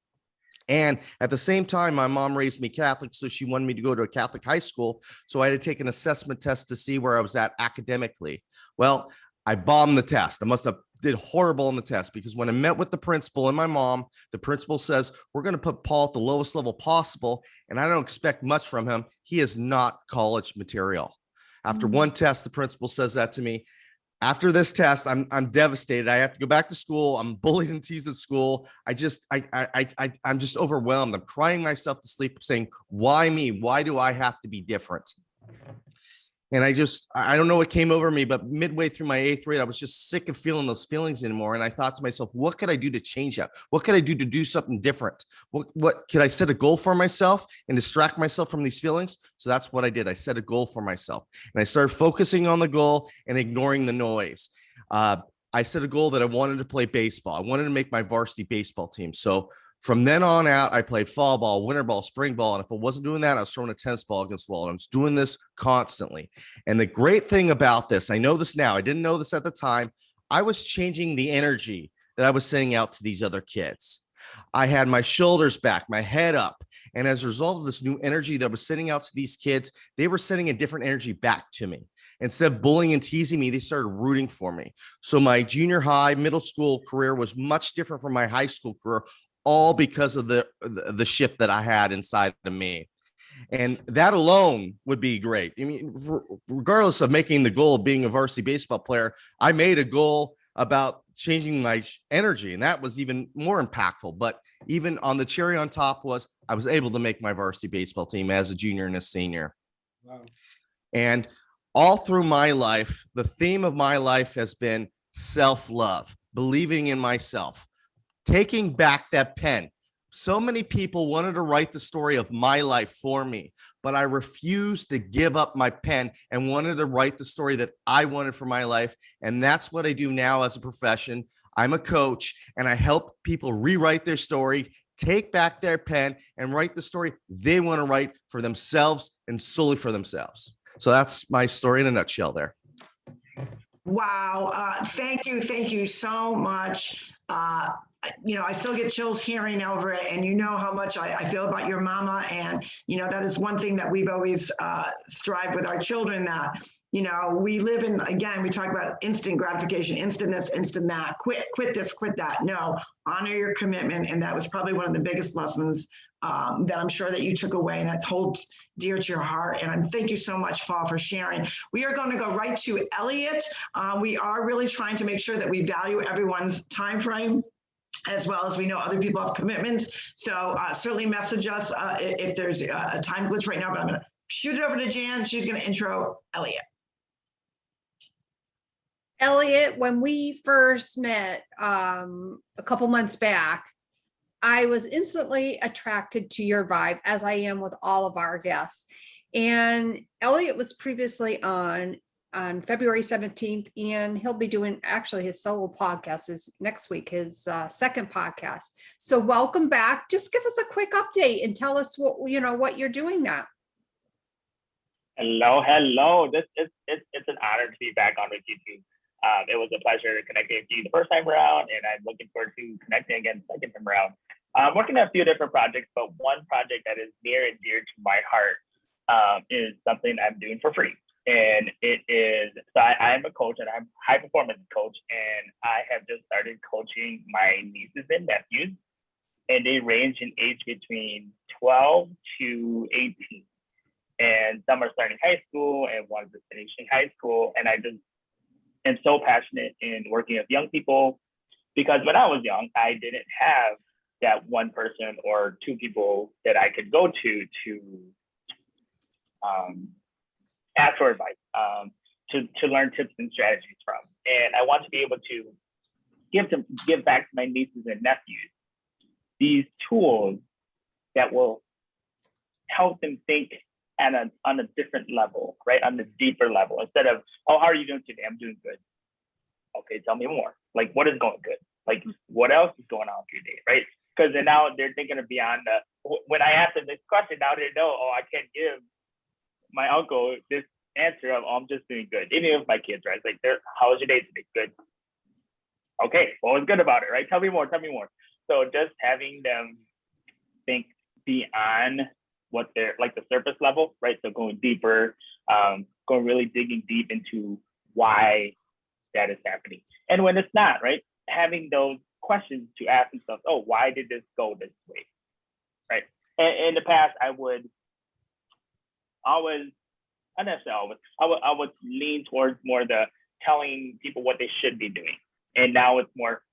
And at the same time, my mom raised me Catholic, so she wanted me to go to a Catholic high school. So I had to take an assessment test to see where I was at academically. Well, I bombed the test. I must have did horrible on the test because when I met with the principal and my mom, the principal says, we're going to put Paul at the lowest level possible. And I don't expect much from him. He is not college material. After one test, the principal says that to me. After this test, I'm devastated. I have to go back to school. I'm bullied and teased at school. I'm just overwhelmed. I'm crying myself to sleep saying, why me? Why do I have to be different? And I don't know what came over me, but midway through my 8th grade, I was just sick of feeling those feelings anymore. And I thought to myself, what could I do to change that? What could I do to do something different? What could I set a goal for myself and distract myself from these feelings? So that's what I did. I set a goal for myself and I started focusing on the goal and ignoring the noise. I set a goal that I wanted to play baseball. I wanted to make my varsity baseball team. So from then on out, I played fall ball, winter ball, spring ball. And if I wasn't doing that, I was throwing a tennis ball against the wall. And I was doing this constantly. And the great thing about this, I know this now, I didn't know this at the time, I was changing the energy that I was sending out to these other kids. I had my shoulders back, my head up. And as a result of this new energy that I was sending out to these kids, they were sending a different energy back to me. Instead of bullying and teasing me, they started rooting for me. So my junior high, middle school career was much different from my high school career, all because of the shift that I had inside of me. And that alone would be great. I mean, regardless of making the goal of being a varsity baseball player, I made a goal about changing my energy, and that was even more impactful. But even on the cherry on top was I was able to make my varsity baseball team as a junior and a senior. Wow. And all through my life, the theme of my life has been self-love, believing in myself, taking back that pen. So many people wanted to write the story of my life for me, but I refused to give up my pen and wanted to write the story that I wanted for my life. And that's what I do now as a profession. I'm a coach and I help people rewrite their story, take back their pen and write the story they want to write for themselves and solely for themselves. So that's my story in a nutshell there. Wow. Thank you so much. I still get chills hearing over it, and you know how much I feel about your mama. And, that is one thing that we've always strived with our children, that, we live in, again, we talk about instant gratification, instant this, instant that, quit this, quit that. No, honor your commitment. And that was probably one of the biggest lessons that I'm sure that you took away, and that holds dear to your heart. And thank you so much, Paul, for sharing. We are going to go right to Elliott. We are really trying to make sure that we value everyone's time frame, as well as we know other people have commitments. So certainly message us if there's a time glitch right now, but I'm going to shoot it over to Jan. She's going to intro Elliott. Elliott, when we first met a couple months back, I was instantly attracted to your vibe, as I am with all of our guests. And Elliott was previously on February 17th, and he'll be doing actually his solo podcast is next week, his second podcast. So welcome back. Just give us a quick update and tell us what you're doing now. Hello. It's an honor to be back on with you two. It was a pleasure connecting with you the first time around, and I'm looking forward to connecting again the second time around. I'm working on a few different projects, but one project that is near and dear to my heart is something I'm doing for free. And it is, so I'm a coach, and I'm a high performance coach, and I have just started coaching my nieces and nephews and they range in age between 12 to 18. And some are starting high school and one's finishing high school. And I just am so passionate in working with young people, because when I was young, I didn't have that one person or two people that I could go to ask for advice, to learn tips and strategies from. And I want to be able to give back to my nieces and nephews these tools that will help them think on a different level, right? On the deeper level, instead of, oh, how are you doing today? I'm doing good. Okay, tell me more. Like, what is going good? Like, what else is going on with your day, right? Because then now they're thinking of beyond when I ask them this question, now they know, oh, I can't give my uncle this answer of, oh, I'm just doing good. Even with my kids, right? It's like, how was your day today? Good. Okay, what was good about it, right? Tell me more. So just having them think beyond what they're like the surface level, right? So going deeper, going really digging deep into why that is happening. And when it's not, right? Having those questions to ask themselves, oh, why did this go this way, right? And in the past, I would always, not necessarily always, I would lean towards more the telling people what they should be doing. And now it's more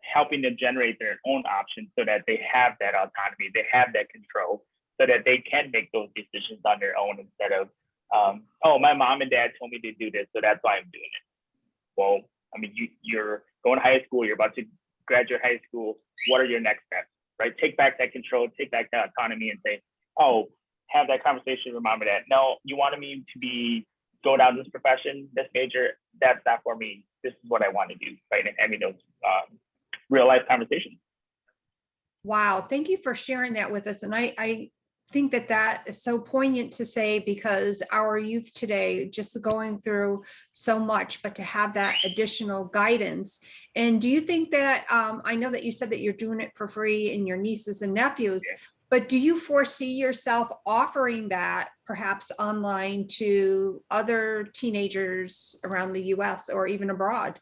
helping them generate their own options so that they have that autonomy, they have that control, so that they can make those decisions on their own instead of, oh, my mom and dad told me to do this, so that's why I'm doing it. Well, I mean, you're going to high school, you're about to graduate high school. What are your next steps, right? Take back that control, take back that autonomy and say, oh, have that conversation with mom and dad. No, you wanted me to go down this profession, this major, that's not for me. This is what I want to do, right? And having those real life conversations. Wow, thank you for sharing that with us. And I think that is so poignant to say, because our youth today just going through so much, but to have that additional guidance. And do you think that, I know that you said that you're doing it for free and your nieces and nephews, but do you foresee yourself offering that perhaps online to other teenagers around the US or even abroad?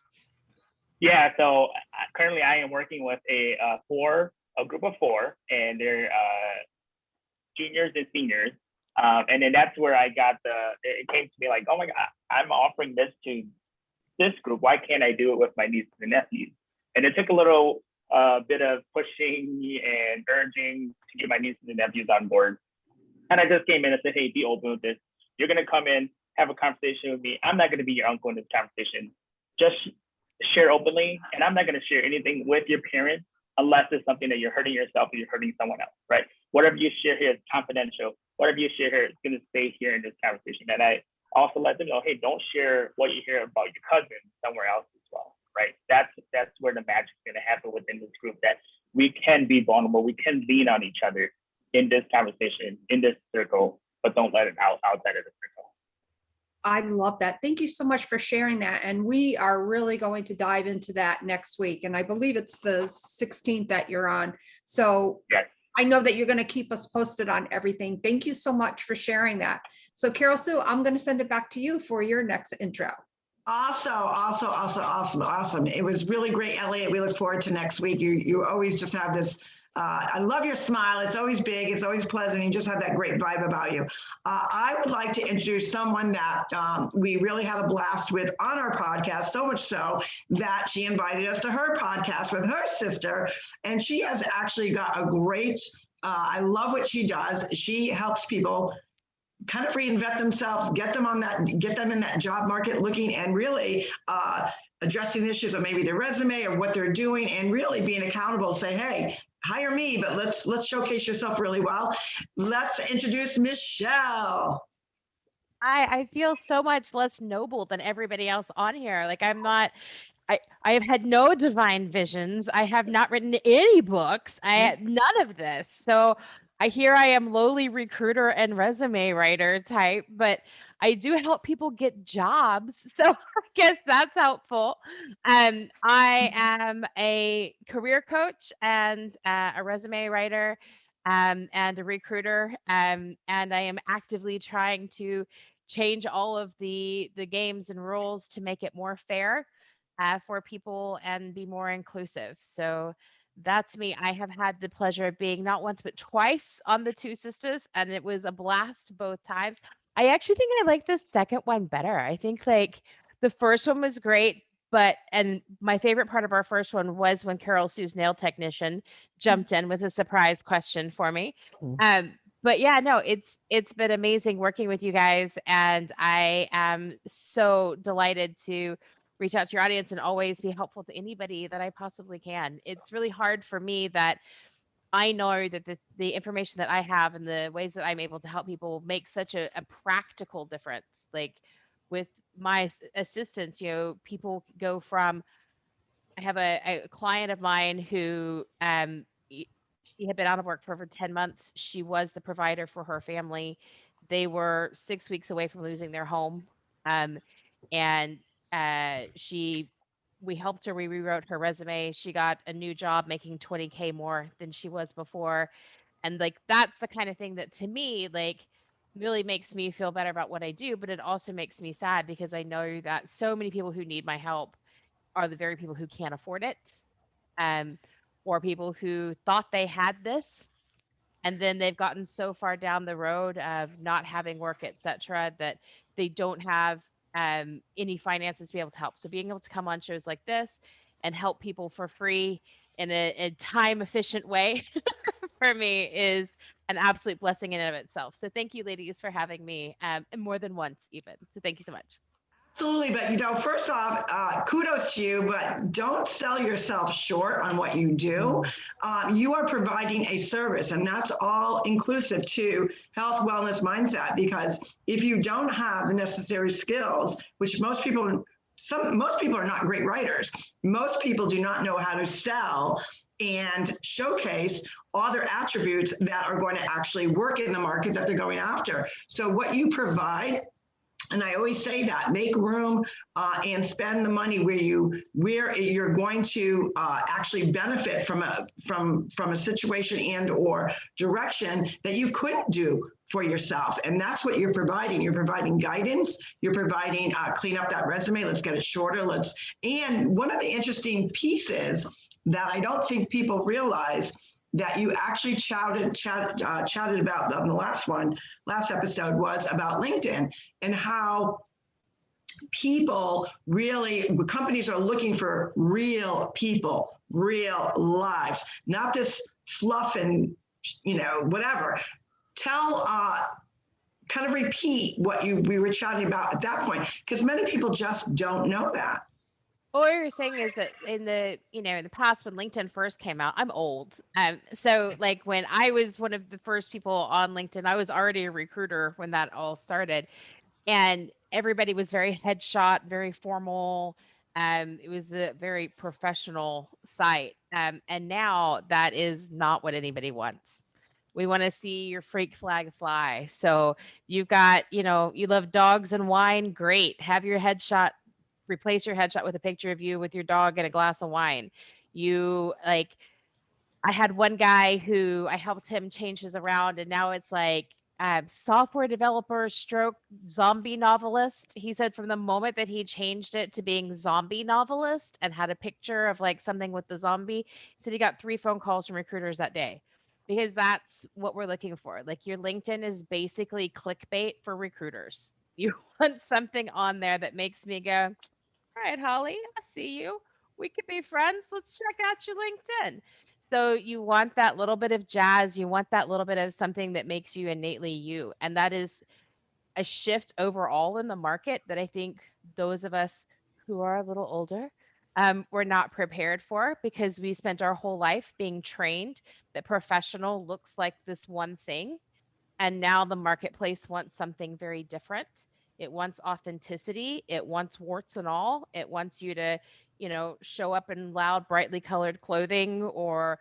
Yeah, so currently I am working with a group of 4, and they're juniors and seniors. And then that's where I got it came to me like, oh my God, I'm offering this to this group. Why can't I do it with my nieces and nephews? And it took a little bit of pushing and urging to get my nieces and nephews on board. And I just came in and said, hey, be open with this. You're going to come in, have a conversation with me. I'm not going to be your uncle in this conversation. Just share openly. And I'm not going to share anything with your parents unless it's something that you're hurting yourself or you're hurting someone else, right? Whatever you share here is confidential. Whatever you share here is going to stay here in this conversation. And I also let them know, hey, don't share what you hear about your cousin somewhere else as well, right? That's where the magic's going to happen within this group, that we can be vulnerable. We can lean on each other in this conversation, in this circle, but don't let it outside of the circle. I love that. Thank you so much for sharing that. And we are really going to dive into that next week. And I believe it's the 16th that you're on. So yes. I know that you're going to keep us posted on everything. Thank you so much for sharing that. So Carol Sue, I'm going to send it back to you for your next intro. Awesome. It was really great, Elliott. We look forward to next week. You always just have this, I love your smile. It's always big. It's always pleasant. You just have that great vibe about you. I would like to introduce someone that we really had a blast with on our podcast, so much so that she invited us to her podcast with her sister. And she has actually got a great, I love what she does. She helps people kind of reinvent themselves, get them in that job market looking and really addressing the issues of maybe their resume or what they're doing, and really being accountable, say, hey, hire me, but let's showcase yourself really well. Let's introduce Michele. I feel so much less noble than everybody else on here. Like I have had no divine visions. I have not written any books. I had none of this. So I am lowly recruiter and resume writer type, but I do help people get jobs. So I guess that's helpful. I am a career coach and a resume writer and a recruiter. And I am actively trying to change all of the games and rules to make it more fair for people and be more inclusive. So That's me. I have had the pleasure of being not once but twice on the Two Sisters, and it was a blast both times. I actually think I like the second one better. I think like the first one was great, and my favorite part of our first one was when Carol Sue's nail technician jumped in with a surprise question for me. Mm. But yeah, no, it's been amazing working with you guys, and I am so delighted to reach out to your audience and always be helpful to anybody that I possibly can. It's really hard for me that I know that the information that I have and the ways that I'm able to help people make such a practical difference. Like with my assistants, people go from, I have a client of mine who she had been out of work for over 10 months. She was the provider for her family. They were 6 weeks away from losing their home. Um, and she we helped her. We rewrote her resume. She got a new job making 20K more than she was before. And like that's the kind of thing that to me like really makes me feel better about what I do, but it also makes me sad because I know that so many people who need my help are the very people who can't afford it, um, or people who thought they had this and then they've gotten so far down the road of not having work, et cetera, that they don't have any finances to be able to help. So being able to come on shows like this and help people for free in a time efficient way for me is an absolute blessing in and of itself. So thank you, ladies, for having me, and more than once even. So thank you so much. Absolutely, but first off, kudos to you, but don't sell yourself short on what you do. You are providing a service, and that's all inclusive to health, wellness, mindset, because if you don't have the necessary skills, which most people are not great writers. Most people do not know how to sell and showcase all their attributes that are going to actually work in the market that they're going after. So what you provide, and I always say that, make room and spend the money where you're going to actually benefit from a situation and or direction that you couldn't do for yourself. And that's what you're providing. You're providing guidance. You're providing clean up that resume. Let's get it shorter. And one of the interesting pieces that I don't think people realize that you actually chatted about on the last episode was about LinkedIn and how companies are looking for real people, real lives, not this fluff and, whatever. Kind of repeat what we were chatting about at that point, because many people just don't know that. What you're saying is that in the past when LinkedIn first came out, I'm old. So like when I was one of the first people on LinkedIn, I was already a recruiter when that all started, and everybody was very headshot, very formal. It was a very professional site. And now that is not what anybody wants. We want to see your freak flag fly. So you've got, you love dogs and wine. Great. Have your headshot, replace your headshot with a picture of you with your dog and a glass of wine. I had one guy who I helped him change his around, and now it's like software developer stroke zombie novelist. He said from the moment that he changed it to being zombie novelist and had a picture of like something with the zombie, he said he got 3 phone calls from recruiters that day, because that's what we're looking for. Like your LinkedIn is basically clickbait for recruiters. You want something on there that makes me go, all right, Holly, I see you. We could be friends. Let's check out your LinkedIn. So you want that little bit of jazz. You want that little bit of something that makes you innately you. And that is a shift overall in the market that I think those of us who are a little older, we're not prepared for, because we spent our whole life being trained that professional looks like this one thing. And now the marketplace wants something very different. It wants authenticity. It wants warts and all. It wants you to, show up in loud, brightly colored clothing or,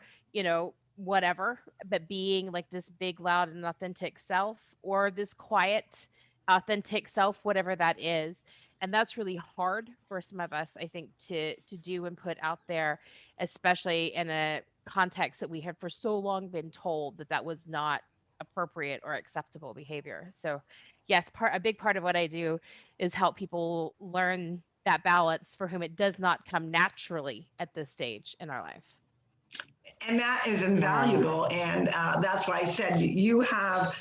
whatever, but being like this big, loud, and authentic self, or this quiet, authentic self, whatever that is. And that's really hard for some of us, I think, to do and put out there, especially in a context that we have for so long been told that was not appropriate or acceptable behavior. So yes, a big part of what I do is help people learn that balance for whom it does not come naturally at this stage in our life. And that is invaluable. And that's why I said you have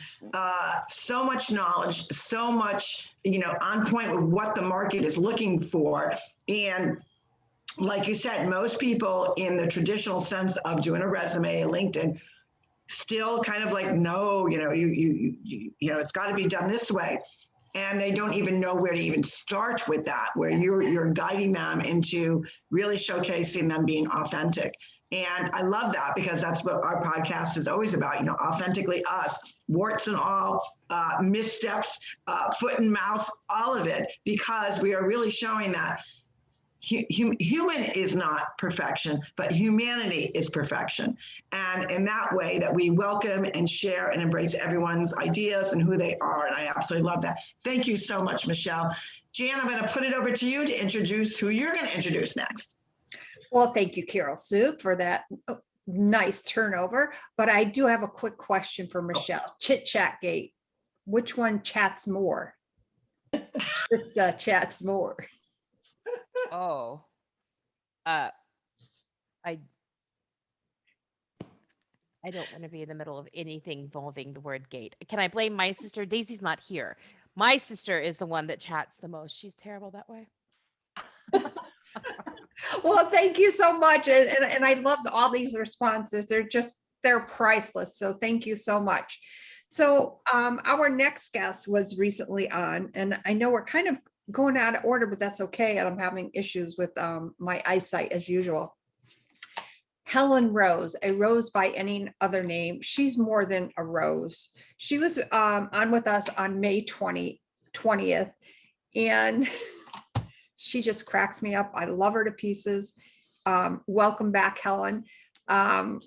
so much knowledge, so much, on point with what the market is looking for. And like you said, most people in the traditional sense of doing a resume, LinkedIn, still kind of like, no, it's got to be done this way. And they don't even know where to even start with that, where you're guiding them into really showcasing them being authentic. And I love that, because that's what our podcast is always about, authentically us, warts and all, missteps, foot and mouth, all of it, because we are really showing that human is not perfection, but humanity is perfection. And in that way, that we welcome and share and embrace everyone's ideas and who they are. And I absolutely love that. Thank you so much, Michele. Jan, I'm going to put it over to you to introduce who you're going to introduce next. Well, thank you, Carol Sue, for that nice turnover. But I do have a quick question for Michele. Chit Chat Gate. Which one chats more? Sista chats more. Oh, I don't want to be in the middle of anything involving the word gate. Can I blame my sister? Daisy's not here. My sister is the one that chats the most. She's terrible that way. Well, thank you so much. And I loved all these responses. They're priceless. So thank you so much. So our next guest was recently on, and I know we're kind of going out of order, but that's okay. And I'm having issues with my eyesight as usual. Helen Rose, a rose by any other name. She's more than a rose. She was on with us on May 20th. And she just cracks me up. I love her to pieces. Welcome back, Helen. I'm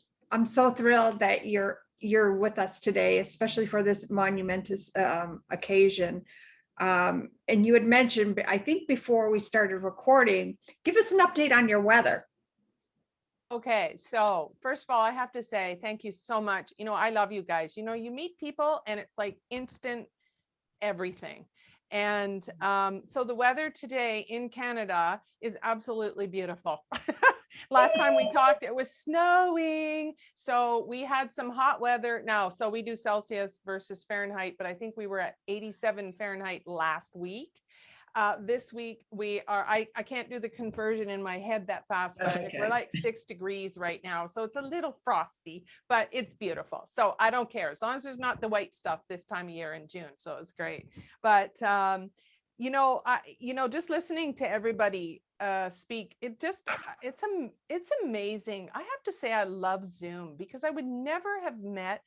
so thrilled that you're with us today, especially for this monumentous occasion. And you had mentioned, I think before we started recording, give us an update on your weather. Okay, so first of all, I have to say thank you so much. I love you guys. You meet people and it's like instant everything. And so the weather today in Canada is absolutely beautiful. Last time we talked, it was snowing. So we had some hot weather now. So we do Celsius versus Fahrenheit, but I think we were at 87 Fahrenheit last week. This week we are, I can't do the conversion in my head that fast, but Okay. we're like 6 degrees right now. So it's a little frosty, but it's beautiful. So I don't care as long as there's not the white stuff this time of year in June. So it's great. But, just listening to everybody speak, it's amazing. I have to say, I love Zoom because I would never have met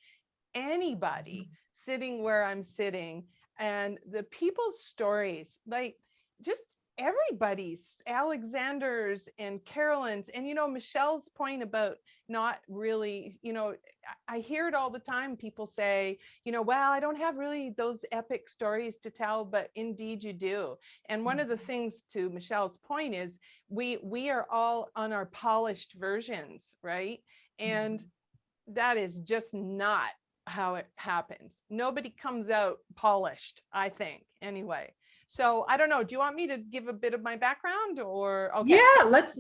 anybody sitting where I'm sitting. And the people's stories, like just everybody's, Alexander's and Carolyn's, and Michele's point about not really, I hear it all the time. People say, well, I don't have really those epic stories to tell, but indeed you do. And one of the things, to Michele's point, is we are all on our polished versions, right? And that is just not how it happens. Nobody comes out polished, I think, anyway. So I don't know. Do you want me to give a bit of my background or? Okay.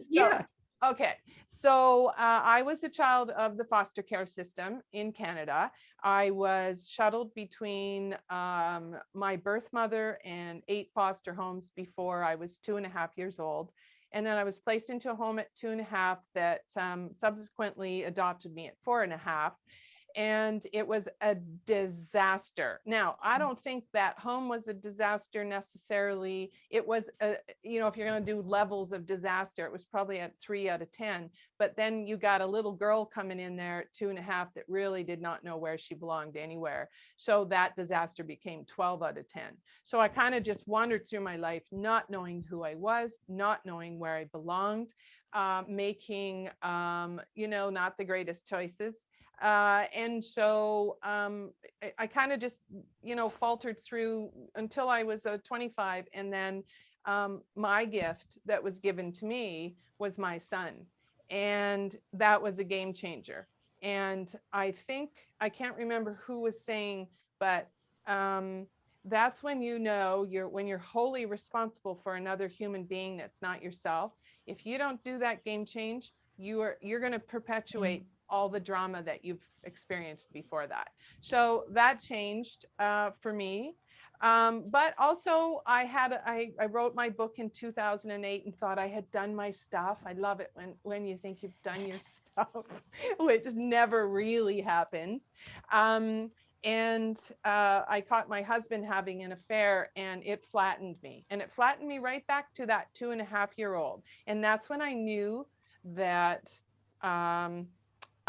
Yeah. Okay. So I was a child of the foster care system in Canada. I was shuttled between my birth mother and 8 foster homes before I was 2.5 years old. And then I was placed into a home at 2.5 that subsequently adopted me at 4.5. And it was a disaster. Now, I don't think that home was a disaster necessarily. It was, if you're going to do levels of disaster, it was probably at 3 out of 10. But then you got a little girl coming in there at 2.5 that really did not know where she belonged anywhere. So that disaster became 12 out of 10. So I kind of just wandered through my life, not knowing who I was, not knowing where I belonged, making, not the greatest choices. And so I kind of just, faltered through until I was 25. And then my gift that was given to me was my son. And that was a game changer. And I think, I can't remember who was saying, but that's when when you're wholly responsible for another human being that's not yourself. If you don't do that game change, you're going to perpetuate all the drama that you've experienced before that. So that changed for me. But also I wrote my book in 2008 and thought I had done my stuff. I love it when you think you've done your stuff, which never really happens. And I caught my husband having an affair, and it flattened me. And it flattened me right back to that 2.5-year-old. And that's when I knew that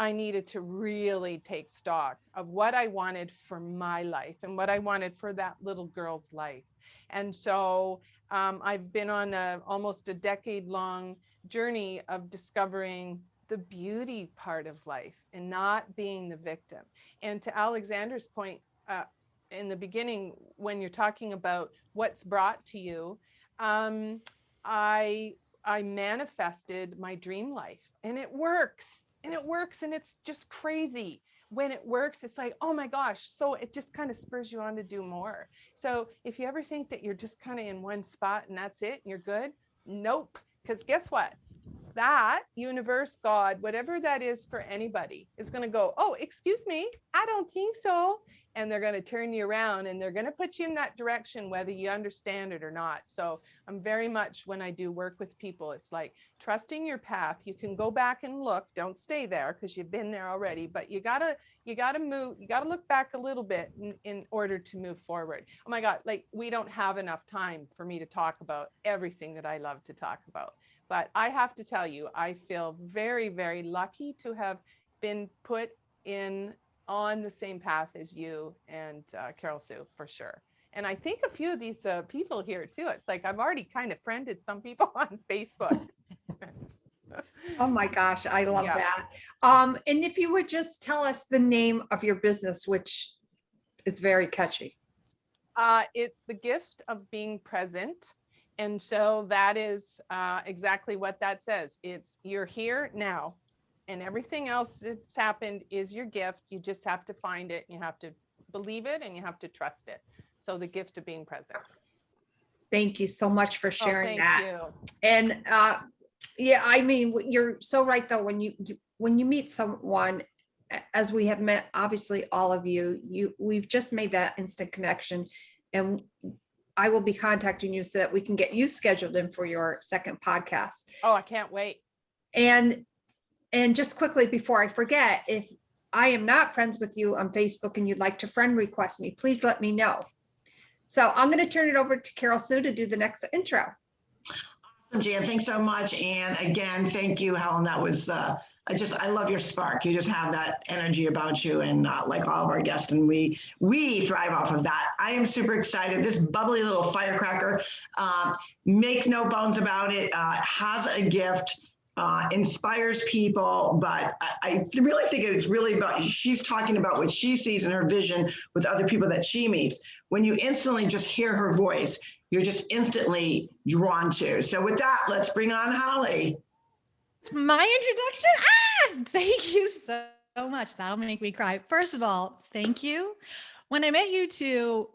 I needed to really take stock of what I wanted for my life and what I wanted for that little girl's life. And so I've been on almost a decade-long journey of discovering the beauty part of life and not being the victim. And to Alexander's point in the beginning, when you're talking about what's brought to you, I manifested my dream life, and it works. And it works, and it's just crazy. When it works, it's like, oh my gosh. So it just kind of spurs you on to do more. So if you ever think that you're just kind of in one spot and that's it, and you're good, nope. Because guess what? That universe, God, whatever that is for anybody, is going to go, oh, excuse me, I don't think so. And they're going to turn you around, and they're going to put you in that direction, whether you understand it or not. So I'm very much, when I do work with people, it's like trusting your path. You can go back and look, don't stay there because you've been there already, but you gotta move, you gotta look back a little bit in order to move forward. Oh my God, like we don't have enough time for me to talk about everything that I love to talk about. But I have to tell you, I feel very, very lucky to have been put on the same path as you and Carol Sue, for sure. And I think a few of these people here too. It's like I've already kind of friended some people on Facebook. Oh my gosh, I love that. And if you would just tell us the name of your business, which is very catchy. It's the gift of being present. And so that is exactly what that says. It's you're here now, and everything else that's happened is your gift. You just have to find it, and you have to believe it, and you have to trust it. So the gift of being present. Thank you so much for sharing that. Thank you. And yeah, I mean, you're so right though. When you meet someone, as we have met, obviously all of we've just made that instant connection, and I will be contacting you so that we can get you scheduled in for your second podcast. Oh, I can't wait. And just quickly before I forget, if I am not friends with you on Facebook and you'd like to friend request me, please let me know. So I'm going to turn it over to Carol Sue to do the next intro. Awesome, Jan. Thanks so much. And again, thank you, Helen. That was, I love your spark. You just have that energy about you, and like all of our guests, and we thrive off of that. I am super excited. This bubbly little firecracker, make no bones about it, has a gift, inspires people, but I really think it's really about, she's talking about what she sees in her vision with other people that she meets. When you instantly just hear her voice, you're just instantly drawn to. So with that, let's bring on Holly. It's my introduction. Thank you so much. That'll make me cry. First of all, thank you. When I met you two,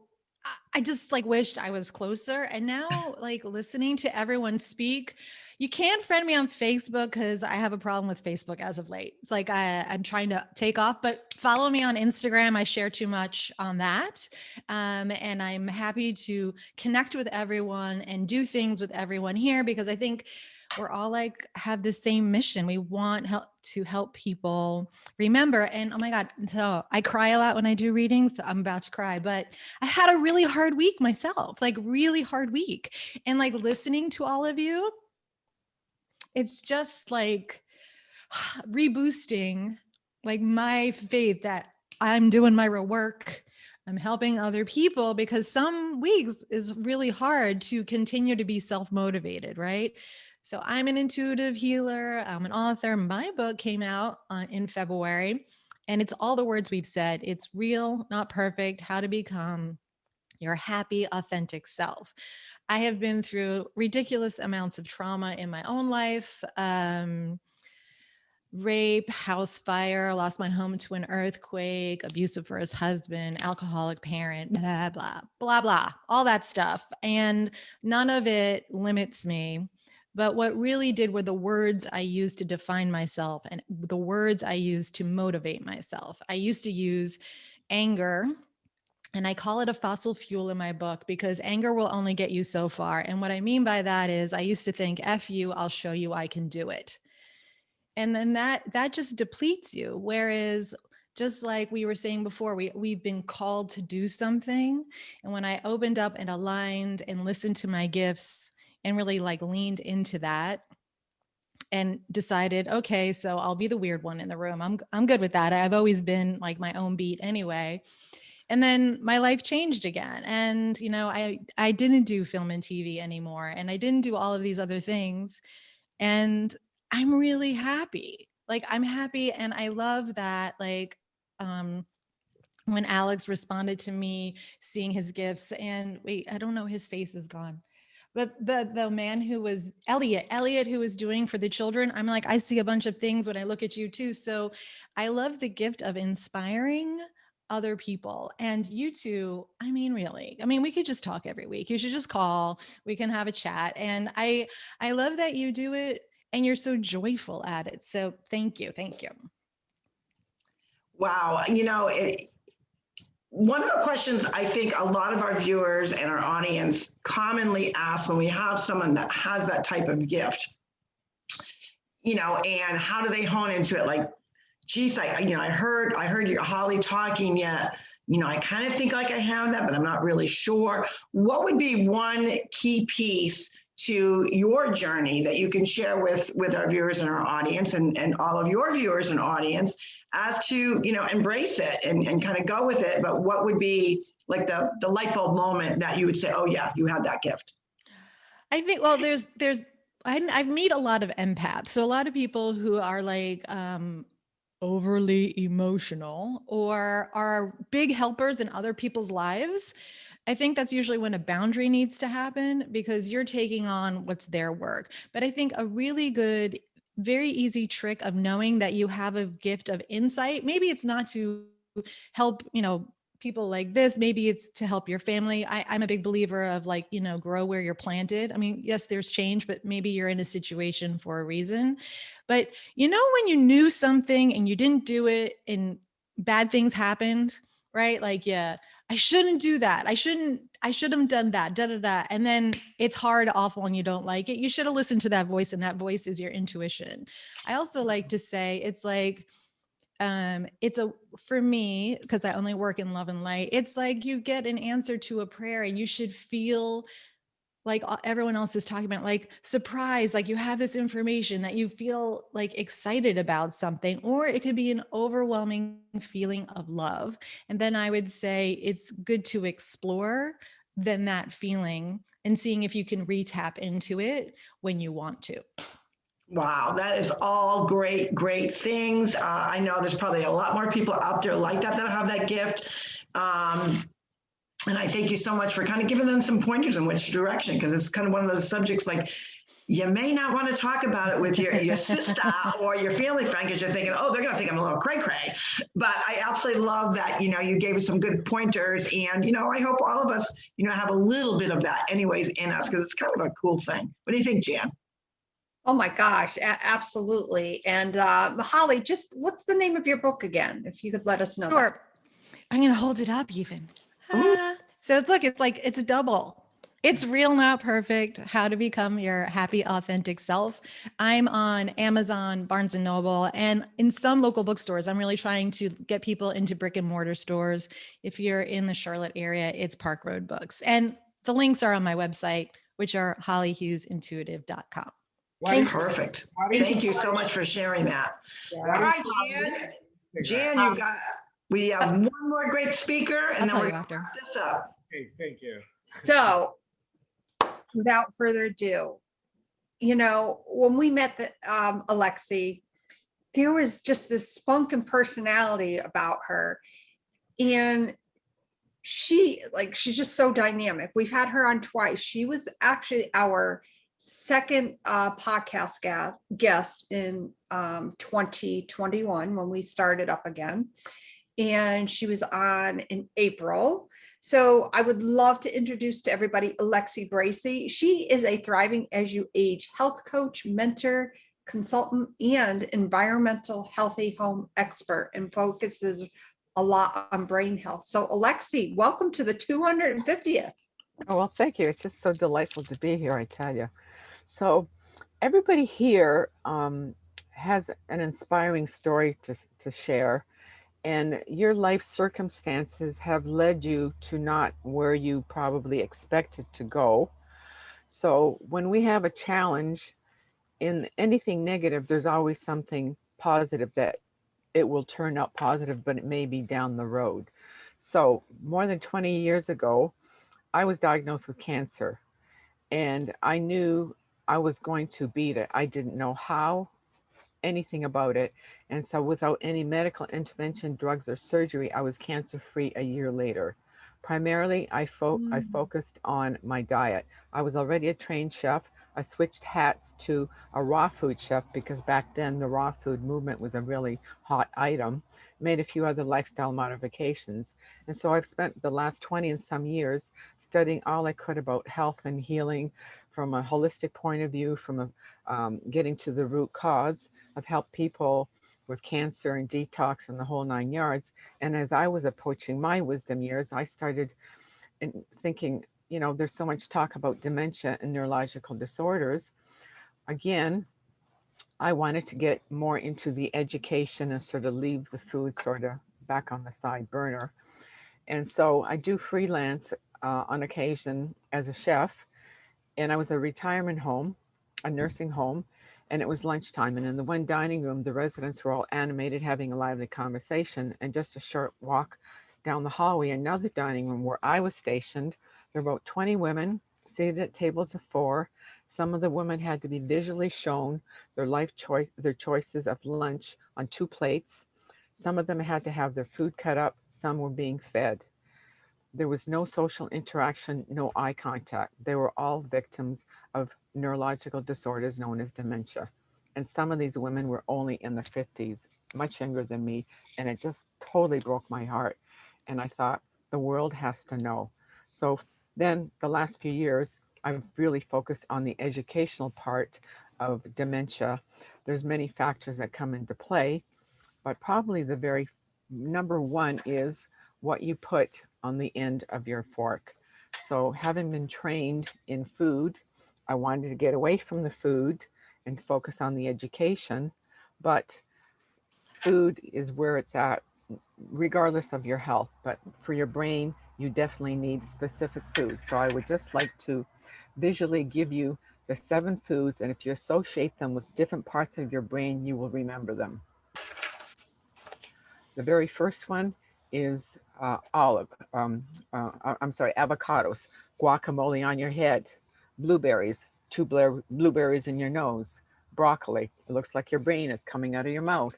I just wished I was closer. And now listening to everyone speak, you can't friend me on Facebook because I have a problem with Facebook as of late. It's like I'm trying to take off, but follow me on Instagram. I share too much on that. And I'm happy to connect with everyone and do things with everyone here, because I think we're all have the same mission. We want to help people remember. And oh my God, so I cry a lot when I do readings. So I'm about to cry, but I had a really hard week myself, really hard week. And listening to all of you, it's just reboosting my faith that I'm doing my real work. I'm helping other people, because some weeks is really hard to continue to be self-motivated, right? So I'm an intuitive healer. I'm an author. My book came out in February, and it's all the words we've said. It's real, not perfect, how to become your happy, authentic self. I have been through ridiculous amounts of trauma in my own life. Rape, house fire, lost my home to an earthquake, abusive first husband, alcoholic parent, blah, blah, blah, blah, all that stuff. And none of it limits me But what really did were the words I used to define myself and the words I used to motivate myself. I used to use anger, and I call it a fossil fuel in my book because anger will only get you so far. And what I mean by that is I used to think, F you, I'll show you I can do it. And then that just depletes you. Whereas just like we were saying before, we've been called to do something. And when I opened up and aligned and listened to my gifts and really like leaned into that and decided, okay, so I'll be the weird one in the room. I'm good with that. I've always been like my own beat anyway. And then my life changed again. And, you know, I didn't do film and TV anymore. And I didn't do all of these other things. And I'm really happy. Like, I'm happy. And I love that, like, when Alex responded to me seeing his gifts, and wait, I don't know, his face is gone. But the man who was Elliott, who was doing for the children, I'm like, I see a bunch of things when I look at you too. So I love the gift of inspiring other people. And you two, I mean, really, I mean, we could just talk every week. You should just call, we can have a chat. And I love that you do it and you're so joyful at it. So thank you. Thank you. Wow. You know, one of the questions I think a lot of our viewers and our audience commonly ask when we have someone that has that type of gift, you know, and how do they hone into it? Like, geez, I heard you, Holly, talking yet. You know, I kind of think like I have that, but I'm not really sure. What would be one key piece to your journey that you can share with our viewers and our audience and all of your viewers and audience as to, you know, embrace it and kind of go with it? But what would be like the light bulb moment that you would say, oh yeah, you had that gift? I think, well, I've met a lot of empaths. So a lot of people who are like, overly emotional or are big helpers in other people's lives. I think that's usually when a boundary needs to happen because you're taking on what's their work. But I think a really good, very easy trick of knowing that you have a gift of insight, maybe it's not to help, you know, people like this, maybe it's to help your family. I'm a big believer of like, you know, grow where you're planted. I mean, yes, there's change, but maybe you're in a situation for a reason. But you know, when you knew something and you didn't do it and bad things happened, right? Like, yeah, I shouldn't do that. I should have done that, da, da, da. And then it's hard, awful, and you don't like it. You should have listened to that voice, and that voice is your intuition. I also like to say it's like, for me, because I only work in love and light, it's like you get an answer to a prayer and you should feel like everyone else is talking about, like surprise, like you have this information that you feel like excited about something, or it could be an overwhelming feeling of love. And then I would say it's good to explore then that feeling and seeing if you can re-tap into it when you want to. Wow, that is all great, great things. I know there's probably a lot more people out there like that have that gift. And I thank you so much for kind of giving them some pointers in which direction, because it's kind of one of those subjects like you may not want to talk about it with your sister or your family friend because you're thinking, oh, they're going to think I'm a little cray-cray. But I absolutely love that, you know, you gave us some good pointers. And, you know, I hope all of us, you know, have a little bit of that anyways in us because it's kind of a cool thing. What do you think, Jan? Oh my gosh, absolutely. And Holly, just what's the name of your book again? If you could let us know. Sure. I'm going to hold it up even. So it's a double. It's Real Not Perfect, How to Become Your Happy Authentic Self. I'm on Amazon, Barnes & Noble, and in some local bookstores. I'm really trying to get people into brick and mortar stores. If you're in the Charlotte area, it's Park Road Books. And the links are on my website, which are hollyhughesintuitive.com. Perfect. Thank you so much for sharing that. All right, Jan, we have one more great speaker, and then we're going to wrap this up. Okay, thank you. So, without further ado, you know, when we met Alexi, there was just this spunk and personality about her, and she's just so dynamic. We've had her on twice. She was actually our second podcast guest in 2021 when we started up again, and she was on in April. So I would love to introduce to everybody Alexi Bracey. She is a Thriving as You Age health coach, mentor, consultant, and environmental healthy home expert, and focuses a lot on brain health. So Alexi, welcome to the 250th. Oh, well, thank you. It's just so delightful to be here, I tell you. So everybody here has an inspiring story to share, and your life circumstances have led you to not where you probably expected to go. So when we have a challenge in anything negative, there's always something positive that it will turn out positive, but it may be down the road. So more than 20 years ago, I was diagnosed with cancer, and I knew I was going to beat it. I didn't know how, anything about it. And so without any medical intervention, drugs, or surgery, I was cancer free a year later. Primarily, I focused on my diet. I was already a trained chef. I switched hats to a raw food chef because back then the raw food movement was a really hot item. Made a few other lifestyle modifications. And so I've spent the last 20 and some years studying all I could about health and healing from a holistic point of view, from getting to the root cause. I've helped people with cancer and detox and the whole 9 yards. And as I was approaching my wisdom years, I started thinking, you know, there's so much talk about dementia and neurological disorders. Again, I wanted to get more into the education and sort of leave the food sort of back on the side burner. And so I do freelance on occasion as a chef. And I was a retirement home, a nursing home, and it was lunchtime. And in the one dining room, the residents were all animated, having a lively conversation. And just a short walk down the hallway, another dining room where I was stationed, there were about 20 women seated at tables of 4. Some of the women had to be visually shown their choices of lunch on 2 plates. Some of them had to have their food cut up. Some were being fed. There was no social interaction, no eye contact. They were all victims of neurological disorders known as dementia. And some of these women were only in the 50s, much younger than me. And it just totally broke my heart. And I thought, the world has to know. So then the last few years, I've really focused on the educational part of dementia. There's many factors that come into play, but probably the very number one is what you put on the end of your fork. So having been trained in food, I wanted to get away from the food and focus on the education, but food is where it's at regardless of your health. But for your brain, you definitely need specific foods. So I would just like to visually give you the 7 foods, and if you associate them with different parts of your brain, you will remember them. The very first one is avocados, guacamole on your head, blueberries, 2 blueberries in your nose, broccoli, it looks like your brain is coming out of your mouth,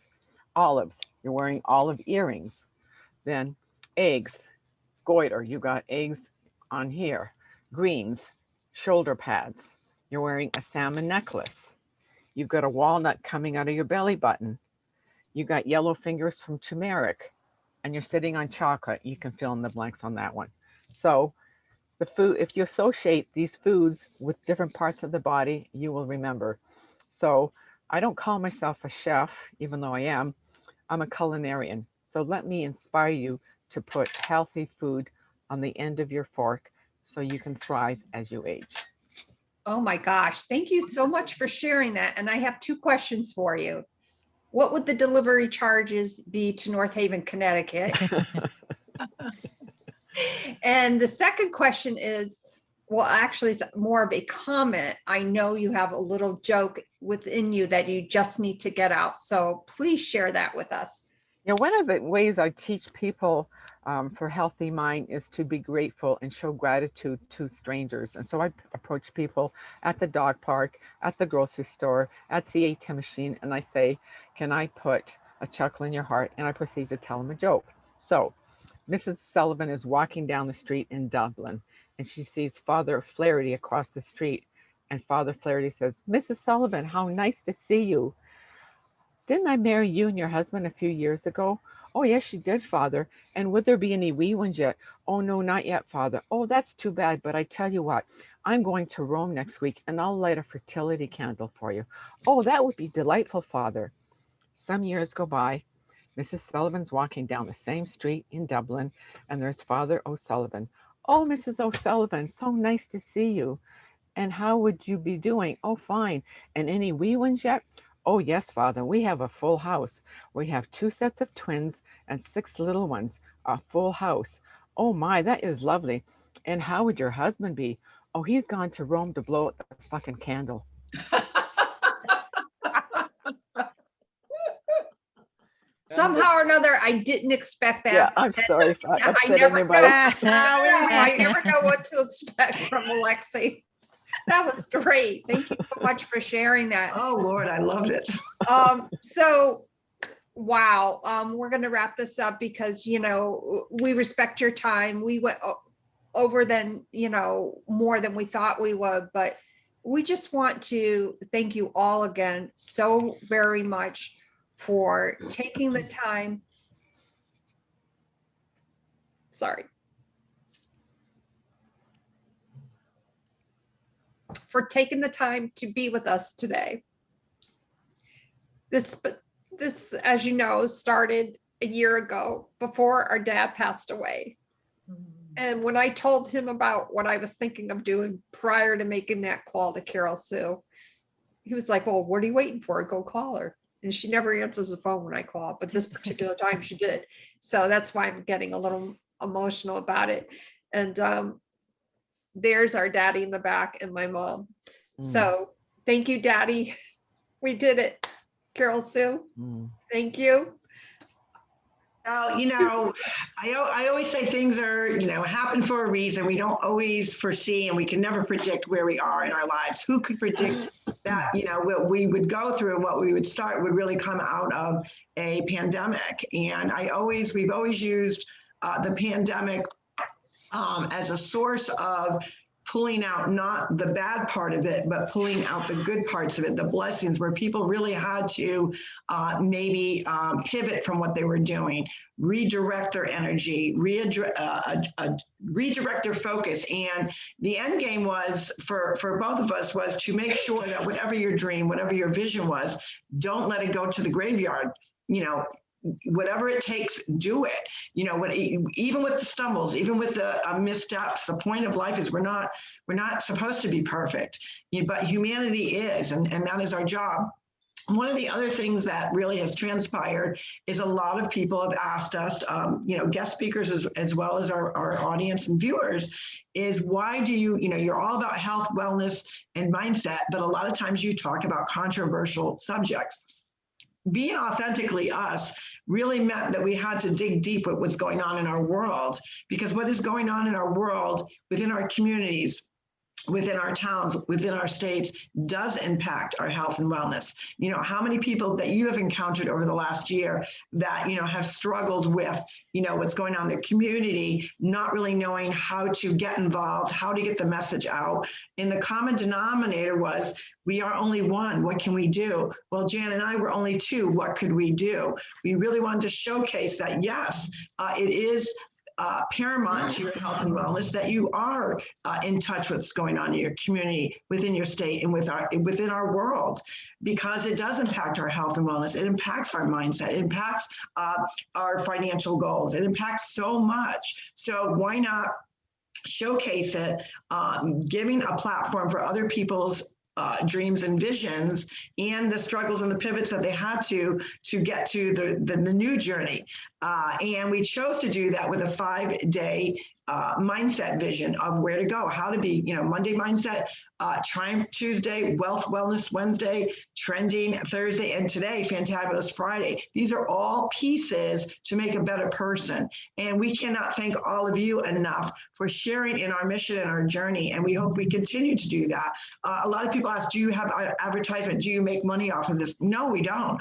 olives, you're wearing olive earrings, then eggs, goiter, you got eggs on here, greens, shoulder pads, you're wearing a salmon necklace, you've got a walnut coming out of your belly button, you got yellow fingers from turmeric, and you're sitting on chocolate. You can fill in the blanks on that one. So the food, if you associate these foods with different parts of the body, you will remember. So I don't call myself a chef, even though I am. I'm a culinarian. So let me inspire you to put healthy food on the end of your fork so you can thrive as you age. Oh my gosh, thank you so much for sharing that. And I have 2 questions for you. What would the delivery charges be to North Haven, Connecticut? And the second question is, well, actually, it's more of a comment. I know you have a little joke within you that you just need to get out. So please share that with us. Yeah, one of the ways I teach people for healthy mind is to be grateful and show gratitude to strangers. And so I approach people at the dog park, at the grocery store, at the ATM machine, and I say, can I put a chuckle in your heart? And I proceed to tell them a joke. So Mrs. Sullivan is walking down the street in Dublin, and she sees Father Flaherty across the street. And Father Flaherty says, Mrs. Sullivan, how nice to see you. Didn't I marry you and your husband a few years ago? Oh, yes, she did, Father. And would there be any wee ones yet? Oh, no, not yet, Father. Oh, that's too bad. But I tell you what, I'm going to Rome next week and I'll light a fertility candle for you. Oh, that would be delightful, Father. Some years go by. Mrs. Sullivan's walking down the same street in Dublin, and there's Father O'Sullivan. Oh, Mrs. O'Sullivan, so nice to see you. And how would you be doing? Oh, fine. And any wee ones yet? Oh, yes, Father. We have a full house. We have 2 sets of twins and 6 little ones. A full house. Oh, my, that is lovely. And how would your husband be? Oh, he's gone to Rome to blow out the fucking candle. Somehow or another, I didn't expect that. Yeah, I'm sorry if I I upset never anybody. know. I never know what to expect from Alexi. That was great. Thank you so much for sharing that. Oh, Lord, I loved it. So, wow, we're going to wrap this up because, you know, we respect your time. We went over than, you know, more than we thought we would, but we just want to thank you all again so very much for taking the time. For taking the time to be with us today. This, as you know, started a year ago before our dad passed away. And when I told him about what I was thinking of doing prior to making that call to Carol Sue, he was like, well, what are you waiting for? Go call her. And she never answers the phone when I call, but this particular time she did. So that's why I'm getting a little emotional about it. And there's our daddy in the back and my mom. So thank you, Daddy. We did it. Carol Sue, thank you. You know, I always say things are, you know, happen for a reason. We don't always foresee, and we can never predict where we are in our lives. Who could predict that, you know, what we would go through and what we would start would really come out of a pandemic. And we've always used the pandemic as a source of pulling out not the bad part of it, but pulling out the good parts of it, the blessings where people really had to maybe pivot from what they were doing, redirect their energy, redirect their focus. And the end game was for both of us was to make sure that whatever your dream, whatever your vision was, don't let it go to the graveyard. You know, whatever it takes, do it. You know, even with the stumbles, even with the missteps, the point of life is we're not supposed to be perfect, but humanity is, and that is our job. One of the other things that really has transpired is a lot of people have asked us, you know, guest speakers as well as our audience and viewers, is why do you know, you're all about health, wellness, and mindset, but a lot of times you talk about controversial subjects. Being authentically us really meant that we had to dig deep with what's going on in our world, because what is going on in our world, within our communities, within our towns, within our states, does impact our health and wellness. You know, how many people that you have encountered over the last year that, you know, have struggled with, you know, what's going on in their community, not really knowing how to get involved, how to get the message out. And the common denominator was, we are only one, what can we do? Well, Jan and I were only two, what could we do? We really wanted to showcase that, yes, it is paramount to your health and wellness that you are in touch with what's going on in your community, within your state, and within our world, because it does impact our health and wellness. It impacts our mindset. It impacts our financial goals. It impacts so much. So why not showcase it, giving a platform for other people's dreams and visions, and the struggles and the pivots that they had to get to the new journey. And we chose to do that with a 5-day mindset vision of where to go, how to be, you know, Monday mindset, Triumph Tuesday, Wealth Wellness Wednesday, Trending Thursday, and today, Fantabulous Friday. These are all pieces to make a better person. And we cannot thank all of you enough for sharing in our mission and our journey. And we hope we continue to do that. A lot of people ask, do you have advertisement? Do you make money off of this? No, we don't.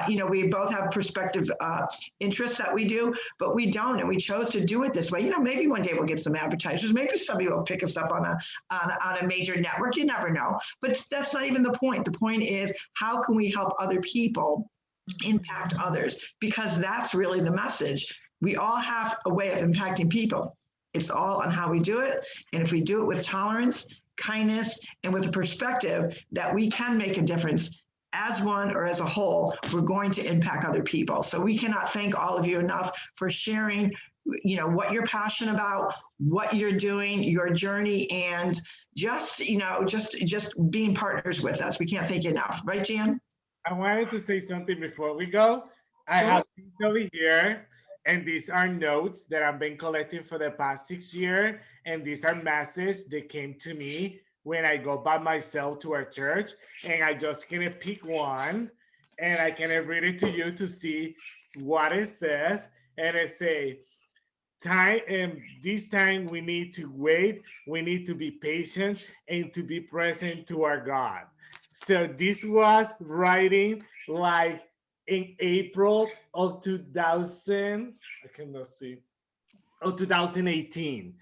You know, we both have prospective interests that we do, but we don't. And we chose to do it this way. You know, maybe one day we'll get some advertisers. Maybe somebody will pick us up on a major network. You never know. But that's not even the point. The point is, how can we help other people impact others, because that's really the message. We all have a way of impacting people. It's all on how we do it. And if we do it with tolerance, kindness, and with a perspective that we can make a difference as one or as a whole, we're going to impact other people. So we cannot thank all of you enough for sharing, you know, what you're passionate about, what you're doing, your journey, and just, you know, just being partners with us. We can't thank you enough. Right, Jan? I wanted to say something before we go. I have Michele here, and these are notes that I've been collecting for the past 6 years, and these are messages that came to me when I go by myself to our church, and I just gonna pick one, and I can read it to you to see what it says, and it say, time, and this time we need to wait, we need to be patient, and to be present to our God. So this was writing like in April of 2000, I cannot see, of 2018.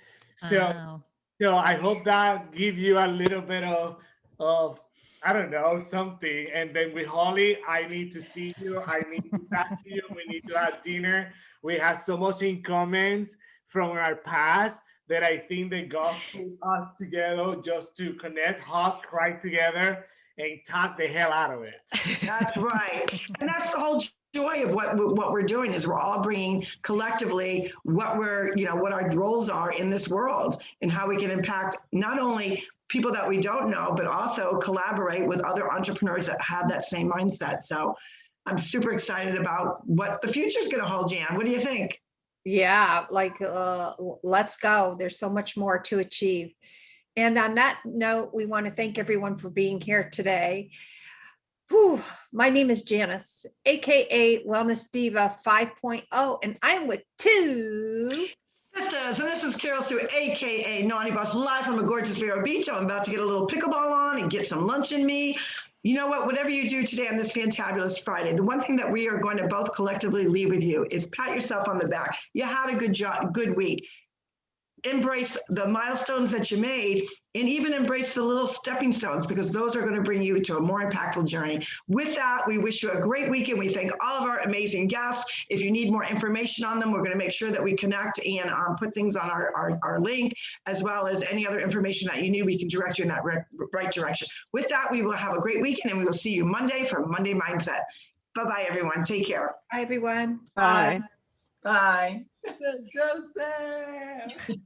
Wow. So I hope that give you a little bit of I don't know, something. And then with Holly, I need to see you. I need to talk to you. We need to have dinner. We have so much in common from our past that I think that God put us together just to connect, hug, cry together, and talk the hell out of it. That's right. And that's the whole joy of what we're doing, is we're all bringing collectively what we're, you know, what our roles are in this world and how we can impact not only people that we don't know, but also collaborate with other entrepreneurs that have that same mindset. So I'm super excited about what the future is going to hold, Jan. What do you think? Yeah, like, let's go. There's so much more to achieve. And on that note, we want to thank everyone for being here today. Whew, my name is Janis, AKA Wellness Diva 5.0, and I'm with two Sisters, and this is Carol Sue, AKA Naughty Boss, live from a gorgeous Vero Beach. I'm about to get a little pickleball on and get some lunch in me. You know what, whatever you do today on this Fantabulous Friday, the one thing that we are going to both collectively leave with you is pat yourself on the back. You had a good job, good week. Embrace the milestones that you made, and even embrace the little stepping stones, because those are going to bring you to a more impactful journey. With that, we wish you a great weekend. We thank all of our amazing guests. If you need more information on them, we're going to make sure that we connect and put things on our link, as well as any other information that you need. We can direct you in that right direction. With that, we will have a great weekend, and we will see you Monday for Monday Mindset. Bye-bye, everyone. Take care. Hi, everyone. Bye. Bye. Joseph.